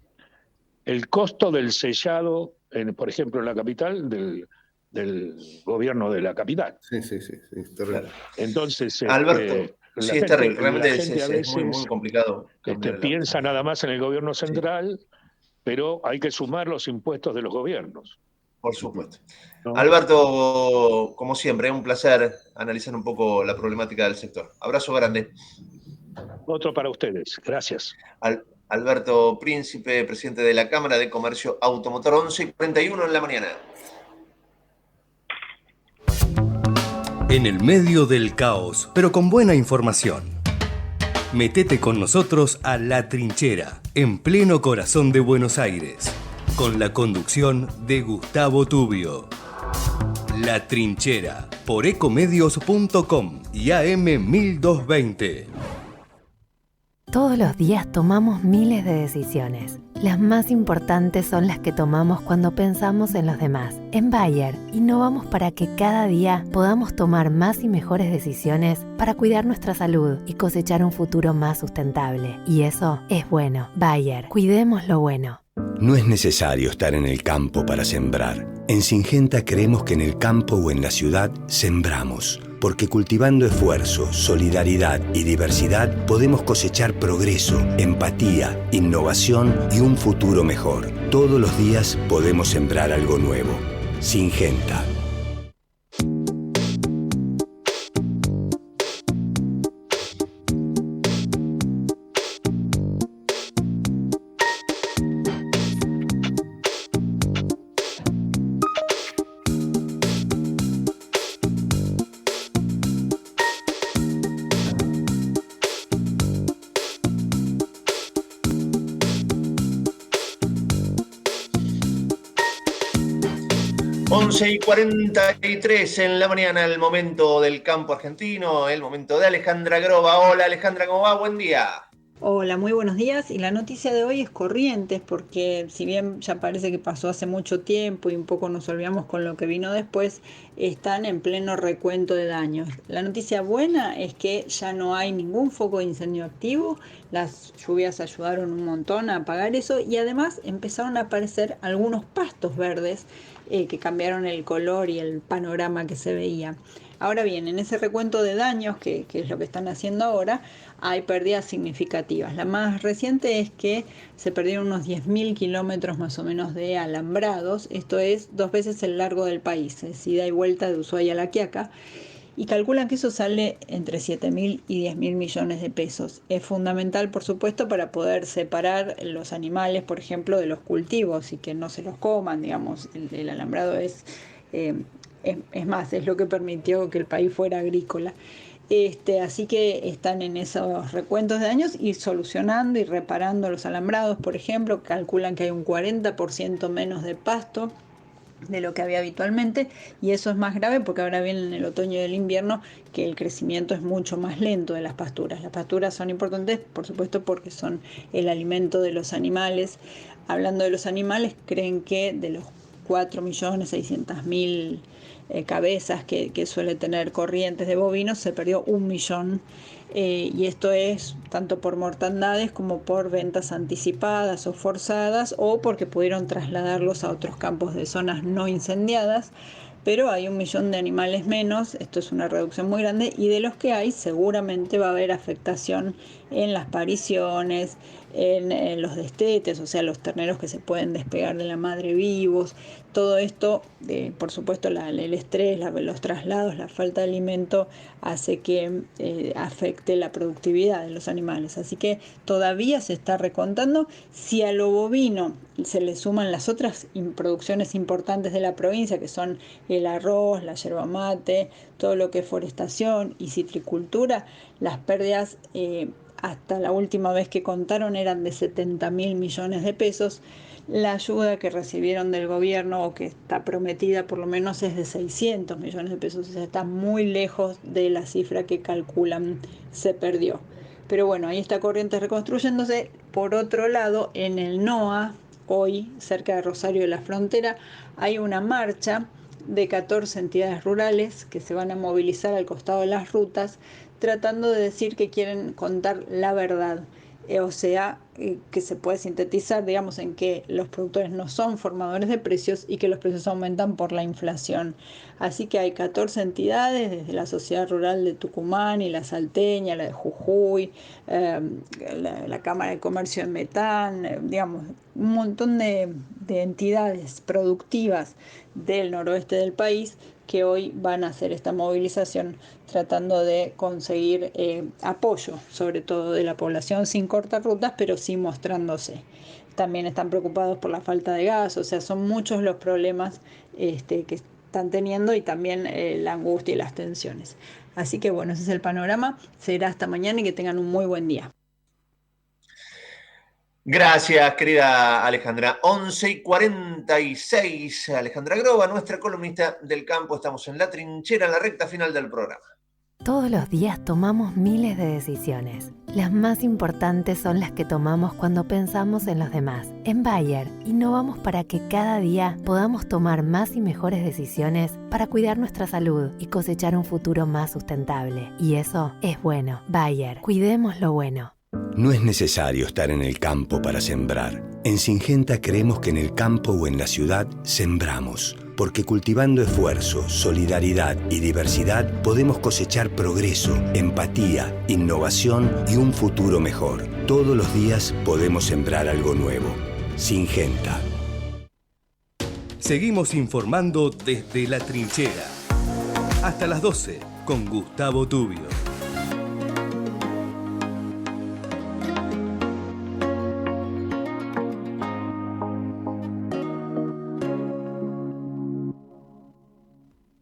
el costo del sellado, por ejemplo, en la capital, del gobierno de la capital. Sí, es terrible. Entonces, Alberto, sí, es terrible, realmente es muy complicado. Piensa nada más en el gobierno central, pero hay que sumar los impuestos de los gobiernos. Por supuesto. ¿No? Alberto, como siempre, es un placer analizar un poco la problemática del sector. Abrazo grande. Otro para ustedes. Gracias. Alberto Príncipe, presidente de la Cámara de Comercio Automotor, 11:41 en la mañana. En el medio del caos, pero con buena información. Métete con nosotros a La Trinchera, en pleno corazón de Buenos Aires, con la conducción de Gustavo Tubio. La Trinchera, por ecomedios.com y AM 1220. Todos los días tomamos miles de decisiones. las más importantes son las que tomamos cuando pensamos en los demás. En Bayer, innovamos para que cada día podamos tomar más y mejores decisiones para cuidar nuestra salud y cosechar un futuro más sustentable. Y eso es bueno. Bayer, cuidemos lo bueno. No es necesario estar en el campo para sembrar. En Syngenta creemos que en el campo o en la ciudad sembramos. Porque cultivando esfuerzo, solidaridad y diversidad podemos cosechar progreso, empatía, innovación y un futuro mejor. Todos los días podemos sembrar algo nuevo. Syngenta. Y 43 en la mañana, el momento del campo argentino, el momento de Alejandra Groba. Hola Alejandra, ¿cómo va? Buen día. Hola, muy buenos días. Y la noticia de hoy es Corrientes, porque si bien ya parece que pasó hace mucho tiempo y un poco nos olvidamos con lo que vino después, están en pleno recuento de daños. La noticia buena es que ya no hay ningún foco de incendio activo, las lluvias ayudaron un montón a apagar eso y además empezaron a aparecer algunos pastos verdes que cambiaron el color y el panorama que se veía. Ahora bien, en ese recuento de daños, que es lo que están haciendo ahora, hay pérdidas significativas. La más reciente es que se perdieron unos 10.000 kilómetros más o menos de alambrados, esto es 2 veces el largo del país, es ida y vuelta de Ushuaia a La Quiaca, y calculan que eso sale entre 7.000 y 10.000 millones de pesos. Es fundamental, por supuesto, para poder separar los animales, por ejemplo, de los cultivos y que no se los coman, digamos. El alambrado es más, es lo que permitió que el país fuera agrícola. Así que están en esos recuentos de daños y solucionando y reparando los alambrados, por ejemplo. Calculan que hay un 40% menos de pasto de lo que había habitualmente, y eso es más grave porque ahora viene en el otoño y el invierno que el crecimiento es mucho más lento de las pasturas. Las pasturas son importantes, por supuesto, porque son el alimento de los animales. Hablando de los animales, creen que de los 4.600.000 cabezas que suele tener Corrientes de bovinos, se perdió 1 millón. Y esto es tanto por mortandades como por ventas anticipadas o forzadas o porque pudieron trasladarlos a otros campos de zonas no incendiadas, pero hay 1 millón de animales menos, esto es una reducción muy grande, y de los que hay seguramente va a haber afectación en las pariciones, en los destetes, o sea, los terneros que se pueden despegar de la madre vivos. Todo esto, por supuesto, el estrés, los traslados, la falta de alimento hace que afecte la productividad de los animales. Así que todavía se está recontando. Si a lo bovino se le suman las otras producciones importantes de la provincia, que son el arroz, la yerba mate, todo lo que es forestación y citricultura, las pérdidas hasta la última vez que contaron eran de 70.000 millones de pesos. La ayuda que recibieron del gobierno, o que está prometida por lo menos, es de 600 millones de pesos. O sea, está muy lejos de la cifra que calculan se perdió. Pero bueno, ahí está Corrientes reconstruyéndose. Por otro lado, en el NOA, hoy, cerca de Rosario de la Frontera, hay una marcha de 14 entidades rurales que se van a movilizar al costado de las rutas, tratando de decir que quieren contar la verdad. O sea, que se puede sintetizar, digamos, en que los productores no son formadores de precios y que los precios aumentan por la inflación. Así que hay 14 entidades, desde la Sociedad Rural de Tucumán y la Salteña, la de Jujuy, la Cámara de Comercio de Metán, digamos, un montón de entidades productivas del noroeste del país que hoy van a hacer esta movilización tratando de conseguir apoyo, sobre todo de la población, sin cortar rutas, pero sí mostrándose. También están preocupados por la falta de gas, o sea, son muchos los problemas que están teniendo y también la angustia y las tensiones. Así que bueno, ese es el panorama. Será hasta mañana y que tengan un muy buen día. Gracias, querida Alejandra. 11:46. Alejandra Groba, nuestra columnista del campo. Estamos en la trinchera, en la recta final del programa. Todos los días tomamos miles de decisiones. Las más importantes son las que tomamos cuando pensamos en los demás. En Bayer, innovamos para que cada día podamos tomar más y mejores decisiones para cuidar nuestra salud y cosechar un futuro más sustentable. Y eso es bueno. Bayer, cuidemos lo bueno. No es necesario estar en el campo para sembrar. En Syngenta creemos que en el campo o en la ciudad sembramos. Porque cultivando esfuerzo, solidaridad y diversidad podemos cosechar progreso, empatía, innovación y un futuro mejor. Todos los días podemos sembrar algo nuevo. Syngenta. Seguimos informando desde la trinchera. Hasta las 12 con Gustavo Tubio.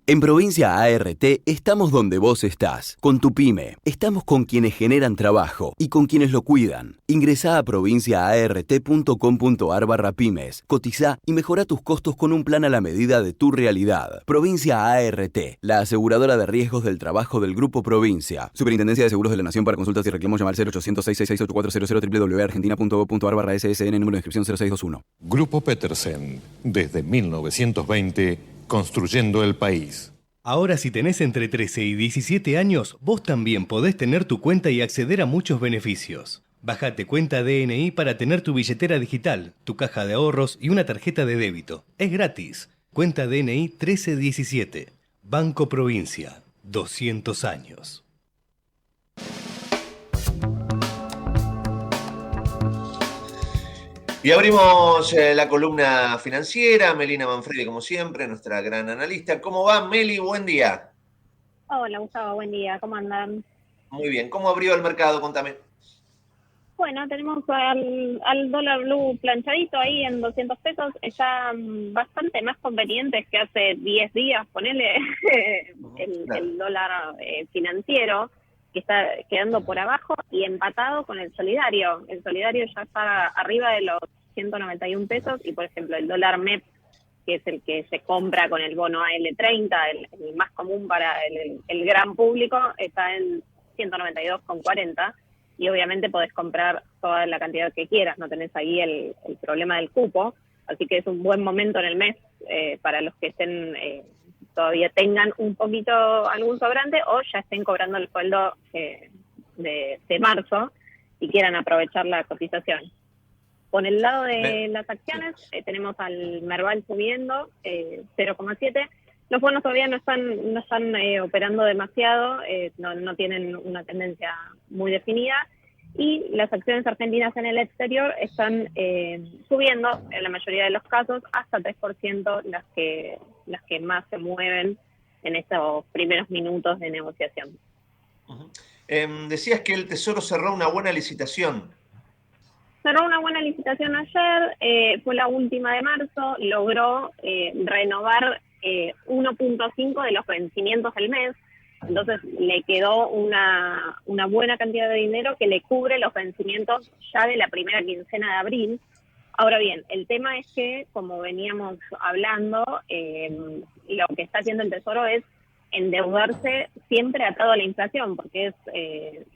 En Provincia ART estamos donde vos estás, con tu pyme. Estamos con quienes generan trabajo y con quienes lo cuidan. Ingresá a provinciaart.com.ar/pymes, cotizá y mejora tus costos con un plan a la medida de tu realidad. Provincia ART, la aseguradora de riesgos del trabajo del Grupo Provincia. Superintendencia de Seguros de la Nación. Para consultas y reclamos llamar 0800-666-8400 www.argentina.gov.ar/SSN, número de inscripción 0621. Grupo Petersen, desde 1920... construyendo el país. Ahora si tenés entre 13 y 17 años, vos también podés tener tu cuenta y acceder a muchos beneficios. Bajate Cuenta DNI para tener tu billetera digital, tu caja de ahorros y una tarjeta de débito. Es gratis. Cuenta DNI 1317. Banco Provincia. 200 años. Y abrimos la columna financiera. Melina Manfredi, como siempre, nuestra gran analista. ¿Cómo va, Meli? Buen día. Hola, Gustavo. Buen día. ¿Cómo andan? Muy bien. ¿Cómo abrió el mercado? Contame. Bueno, tenemos al dólar blue planchadito ahí en 200 pesos. Está bastante más conveniente que hace 10 días. Ponele el dólar financiero, que está quedando por abajo y empatado con el solidario. El solidario ya está arriba de los 191 pesos y, por ejemplo, el dólar MEP, que es el que se compra con el bono AL30, el más común para el gran público, está en 192,40 y obviamente podés comprar toda la cantidad que quieras, no tenés ahí el problema del cupo, así que es un buen momento en el mes para los que estén... todavía tengan un poquito algún sobrante o ya estén cobrando el sueldo de marzo y quieran aprovechar la cotización. Por el lado de las acciones, tenemos al Merval subiendo 0,7. Los bonos todavía no están operando demasiado, no tienen una tendencia muy definida. Y las acciones argentinas en el exterior están subiendo, en la mayoría de los casos, hasta 3% las que más se mueven en estos primeros minutos de negociación. Decías que el Tesoro cerró una buena licitación. Cerró una buena licitación ayer, fue la última de marzo, logró renovar 1.5 de los vencimientos del mes. Entonces le quedó una buena cantidad de dinero que le cubre los vencimientos ya de la primera quincena de abril. Ahora bien, el tema es que, como veníamos hablando, lo que está haciendo el Tesoro es endeudarse siempre atado a la inflación, porque es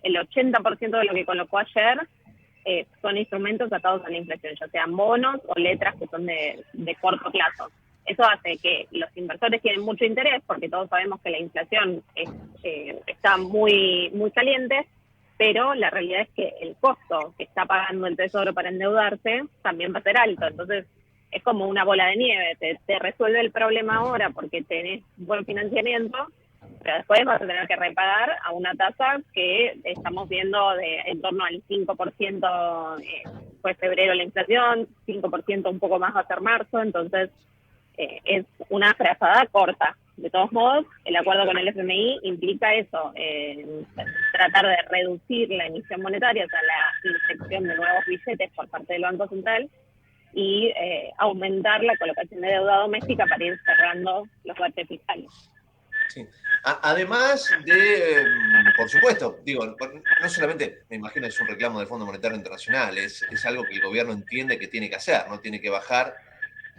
el 80% de lo que colocó ayer son instrumentos atados a la inflación, ya sean bonos o letras que son de corto plazo. Eso hace que los inversores tienen mucho interés, porque todos sabemos que la inflación está muy, muy caliente, pero la realidad es que el costo que está pagando el Tesoro para endeudarse también va a ser alto. Entonces es como una bola de nieve, te resuelve el problema ahora porque tenés buen financiamiento, pero después vas a tener que repagar a una tasa que estamos viendo de en torno al 5%, fue febrero la inflación, 5% un poco más va a ser marzo, entonces es una frazada corta. De todos modos, el acuerdo con el FMI implica eso, tratar de reducir la emisión monetaria, o sea, la inyección de nuevos billetes por parte del Banco Central y aumentar la colocación de deuda doméstica para ir cerrando los baches fiscales. Sí. Además de, por supuesto, digo, no solamente, me imagino, es un reclamo del Fondo Monetario Internacional, es algo que el gobierno entiende que tiene que hacer, no tiene que bajar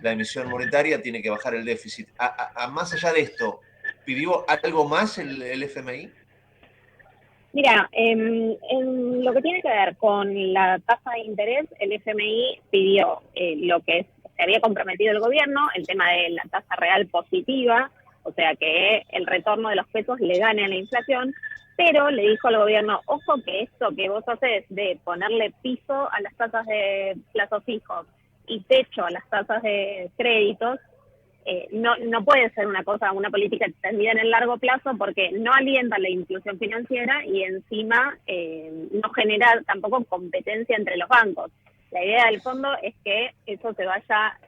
la emisión monetaria, tiene que bajar el déficit. Más allá de esto, ¿pidió algo más el FMI? Mira, en lo que tiene que ver con la tasa de interés, el FMI pidió lo que se había comprometido el gobierno, el tema de la tasa real positiva, o sea que el retorno de los pesos le gane a la inflación, pero le dijo al gobierno, ojo que esto que vos haces de ponerle piso a las tasas de plazos fijos y techo a las tasas de créditos, no puede ser una política extendida en el largo plazo porque no alienta la inclusión financiera y encima no genera tampoco competencia entre los bancos. La idea del fondo es que eso se vaya,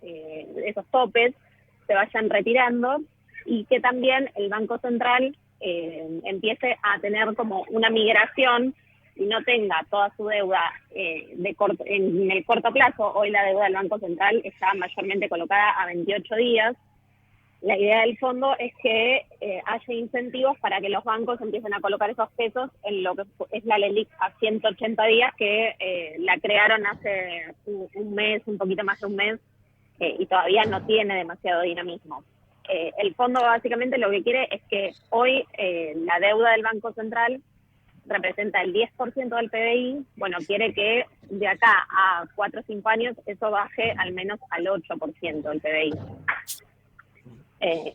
esos topes se vayan retirando y que también el Banco Central empiece a tener como una migración y no tenga toda su deuda en el corto plazo. Hoy la deuda del Banco Central está mayormente colocada a 28 días. La idea del fondo es que haya incentivos para que los bancos empiecen a colocar esos pesos en lo que es la LELIQ a 180 días, que la crearon hace un mes, un poquito más de un mes, y todavía no tiene demasiado dinamismo. El fondo básicamente lo que quiere es que hoy la deuda del Banco Central representa el 10% del PBI, bueno, quiere que de acá a 4 o 5 años eso baje al menos al 8% del PBI.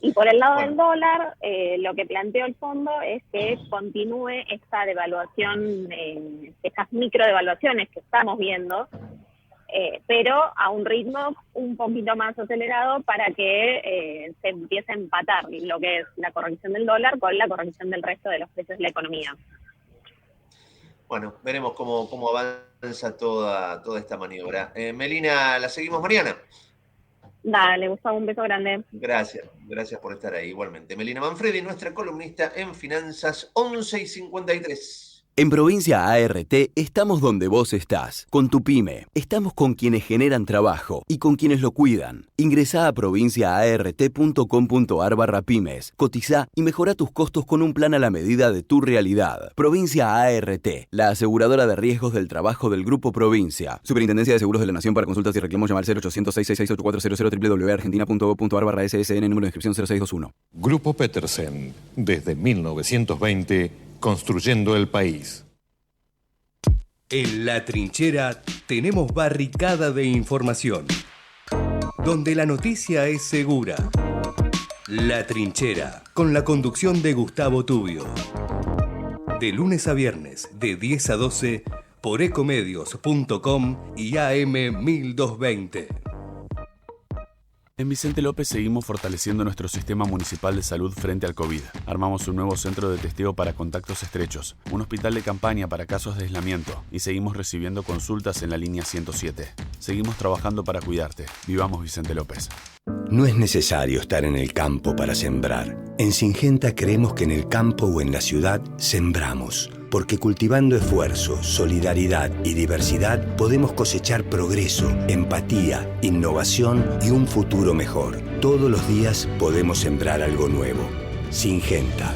Y por el lado del dólar, lo que planteó el fondo es que continúe esta devaluación, estas microdevaluaciones que estamos viendo, pero a un ritmo un poquito más acelerado para que se empiece a empatar lo que es la corrección del dólar con la corrección del resto de los precios de la economía. Bueno, veremos cómo avanza toda esta maniobra. Melina, ¿la seguimos mañana? Dale, Gustavo, un beso grande. Gracias por estar ahí igualmente. Melina Manfredi, nuestra columnista en Finanzas, 11:53. En Provincia ART estamos donde vos estás, con tu pyme. Estamos con quienes generan trabajo y con quienes lo cuidan. Ingresá a provinciaart.com.ar/pymes, cotizá y mejora tus costos con un plan a la medida de tu realidad. Provincia ART, la aseguradora de riesgos del trabajo del Grupo Provincia. Superintendencia de Seguros de la Nación. Para consultas y reclamos llamar 0800-666-8400 www.argentina.gov.ar/SSN, número de inscripción 0621. Grupo Petersen, desde 1920, construyendo el país. En La Trinchera tenemos barricada de información, donde la noticia es segura. La Trinchera, con la conducción de Gustavo Tubio. De lunes a viernes, de 10 a 12, por ecomedios.com y AM 1220. En Vicente López seguimos fortaleciendo nuestro sistema municipal de salud frente al COVID. Armamos un nuevo centro de testeo para contactos estrechos, un hospital de campaña para casos de aislamiento y seguimos recibiendo consultas en la línea 107. Seguimos trabajando para cuidarte. Vivamos Vicente López. No es necesario estar en el campo para sembrar. En Syngenta creemos que en el campo o en la ciudad sembramos. Porque cultivando esfuerzo, solidaridad y diversidad podemos cosechar progreso, empatía, innovación y un futuro mejor. Todos los días podemos sembrar algo nuevo. Syngenta.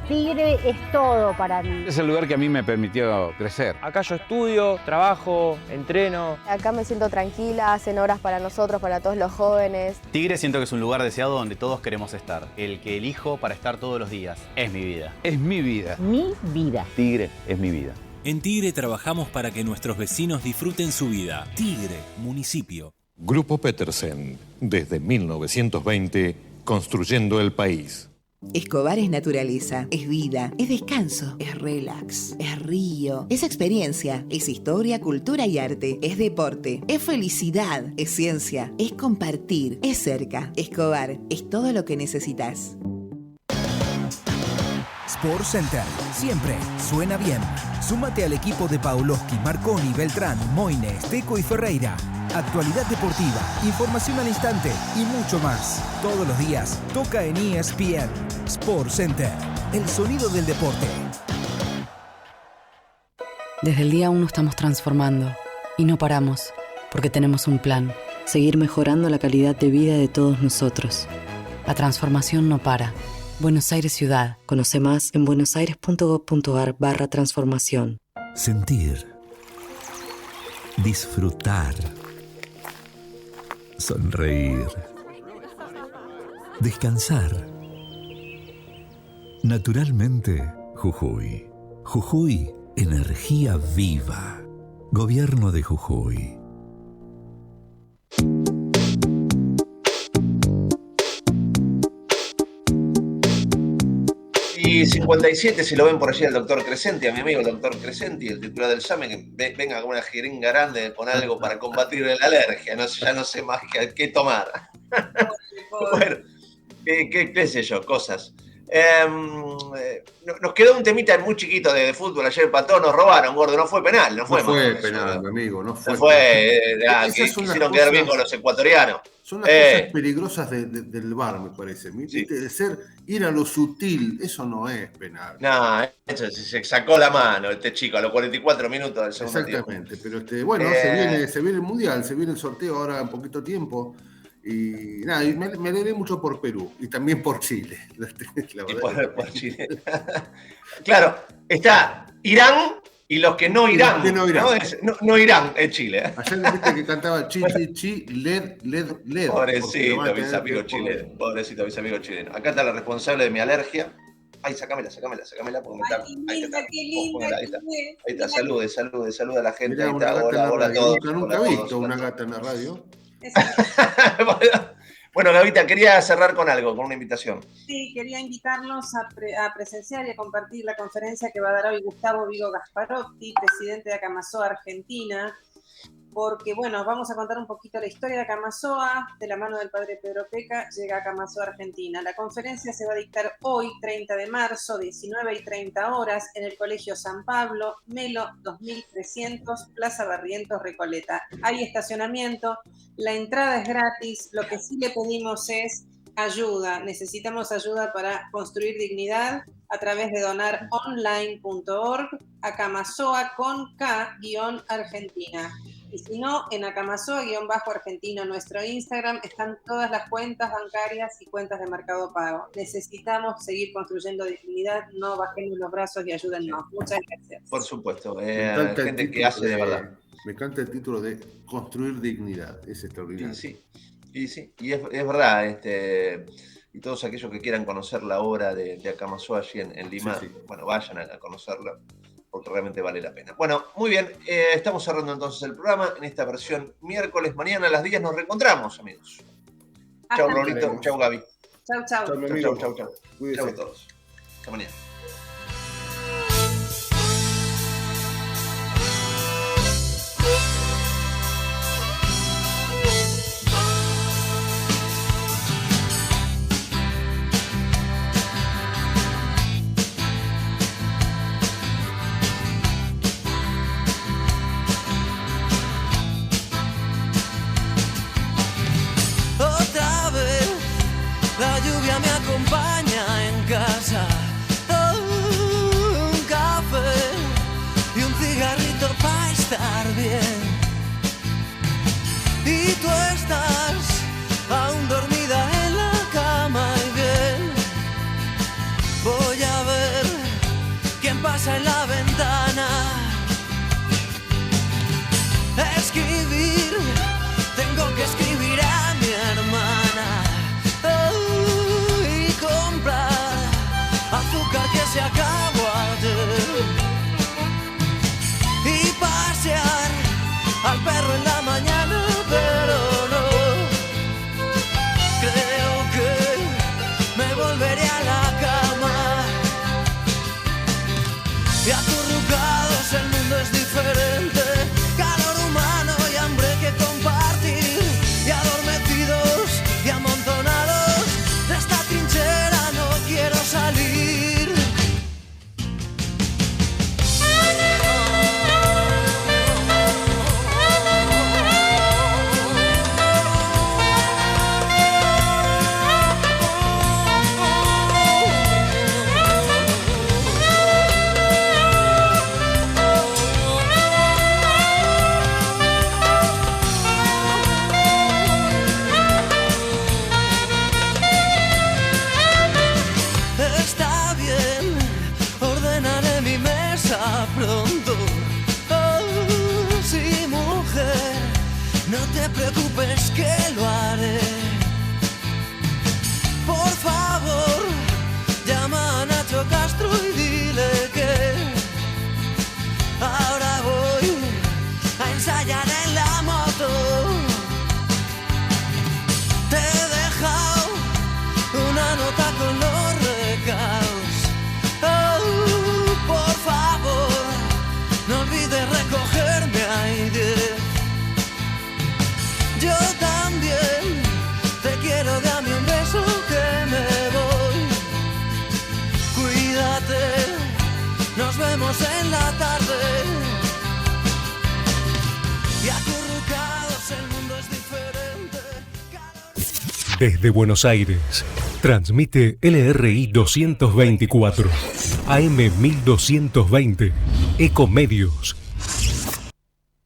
Tigre es todo para mí. Es el lugar que a mí me permitió crecer. Acá yo estudio, trabajo, entreno. Acá me siento tranquila, hacen horas para nosotros, para todos los jóvenes. Tigre siento que es un lugar deseado donde todos queremos estar. El que elijo para estar todos los días. Es mi vida. Es mi vida. Mi vida. Tigre es mi vida. En Tigre trabajamos para que nuestros vecinos disfruten su vida. Tigre, municipio. Grupo Petersen, desde 1920, construyendo el país. Escobar es naturaleza, es vida, es descanso, es relax, es río, es experiencia, es historia, cultura y arte, es deporte, es felicidad, es ciencia, es compartir, es cerca. Escobar es todo lo que necesitas. Sport Center, siempre suena bien. Súmate al equipo de Pavlovsky, Marconi, Beltrán, Moines, Teco y Ferreira. Actualidad deportiva, información al instante y mucho más. Todos los días toca en ESPN. Sport Center, el sonido del deporte. Desde el día 1 estamos transformando y no paramos porque tenemos un plan. Seguir mejorando la calidad de vida de todos nosotros. La transformación no para. Buenos Aires Ciudad. Conoce más en buenosaires.gov.ar/transformación. Sentir. Disfrutar. Sonreír. Descansar. Naturalmente, Jujuy. Jujuy, energía viva. Gobierno de Jujuy. Y 57, si lo ven por allí al doctor Crescenti, a mi amigo el doctor Crescenti, el titular del SAME, que venga con una jeringa grande con algo para combatir la alergia. Ya no sé más qué tomar. Bueno, qué sé yo, cosas. Nos quedó un temita muy chiquito de fútbol ayer, Pato, nos robaron, gordo, no fue penal. No fue penal, mi amigo, no fue. Quisieron quedar bien con los ecuatorianos. Son las cosas peligrosas del VAR, me parece. Sí. Ir a lo sutil, eso no es penal. No, eso se sacó la mano este chico a los 44 minutos del segundo tiempo. Exactamente, pero bueno, se viene el Mundial, se viene el sorteo ahora en poquito tiempo. Y nada, me alegré mucho por Perú y también por Chile. Por Chile. Claro, está Irán y los que no irán. No irán en Chile. Ayer viste que cantaba chi, led. Pobrecito, mis amigos chilenos. Pobrecito, mis amigos chilenos. Acá está la responsable de mi alergia. Ay, sacámela, porque me está. Ahí está, salude a la gente. Mirá, ahí está, hola a todos. Nunca he visto una gata en la radio. Bueno, Gavita, quería cerrar con algo, con una invitación. Sí, quería invitarlos a presenciar y a compartir la conferencia que va a dar hoy Gustavo Vigo Gasparotti, presidente de Acamasoa Argentina, porque, bueno, vamos a contar un poquito la historia de Acamasoa, de la mano del padre Pedro Peca, llega a Acamasoa Argentina. La conferencia se va a dictar hoy, 30 de marzo, 19:30 horas, en el Colegio San Pablo, Melo 2300, Plaza Barrientos, Recoleta. Hay estacionamiento, la entrada es gratis, lo que sí le pedimos es ayuda. Necesitamos ayuda para construir dignidad a través de donaronline.org, Acamasoa con K-Argentina. Y si no, en Acamasoa_Argentina, nuestro Instagram, están todas las cuentas bancarias y cuentas de Mercado Pago. Necesitamos seguir construyendo dignidad, no bajemos los brazos y ayúdennos. Muchas gracias. Por supuesto, gente que hace de verdad. Me encanta el título de Construir Dignidad, es extraordinario. Y es verdad, y todos aquellos que quieran conocer la obra de Acamasoa allí en Lima, bueno, vayan a conocerla, porque realmente vale la pena. Bueno, muy bien, estamos cerrando entonces el programa en esta versión miércoles. Mañana a las 10 nos reencontramos, amigos. Chau, Raulito. Chau, Gaby. Chau. Chau a todos. Hasta mañana. La lluvia me acompaña en casa. Un café y un cigarrito para estar bien. Y tú estás aún dormida en la cama y bien. Voy a ver quién pasa en la ventana. Escribir, tengo que escribir a mi hermana. Azúcar que se acabó ayer. Y pasear al perro en la mañana, pero no. Creo que me volveré a la cama. Y acurrucados el mundo es diferente. Calor humano y hambre que compartir. Y adormecidos y amontonados de esta trinchera no quiero salir. Pronto, oh, sí, mujer, no te preocupes que lo haré. Por favor, llama a Nacho Castro y dile que vemos en la tarde. Y acurrucados el mundo es diferente. Desde Buenos Aires, transmite LRI 224, AM 1220, Ecomedios,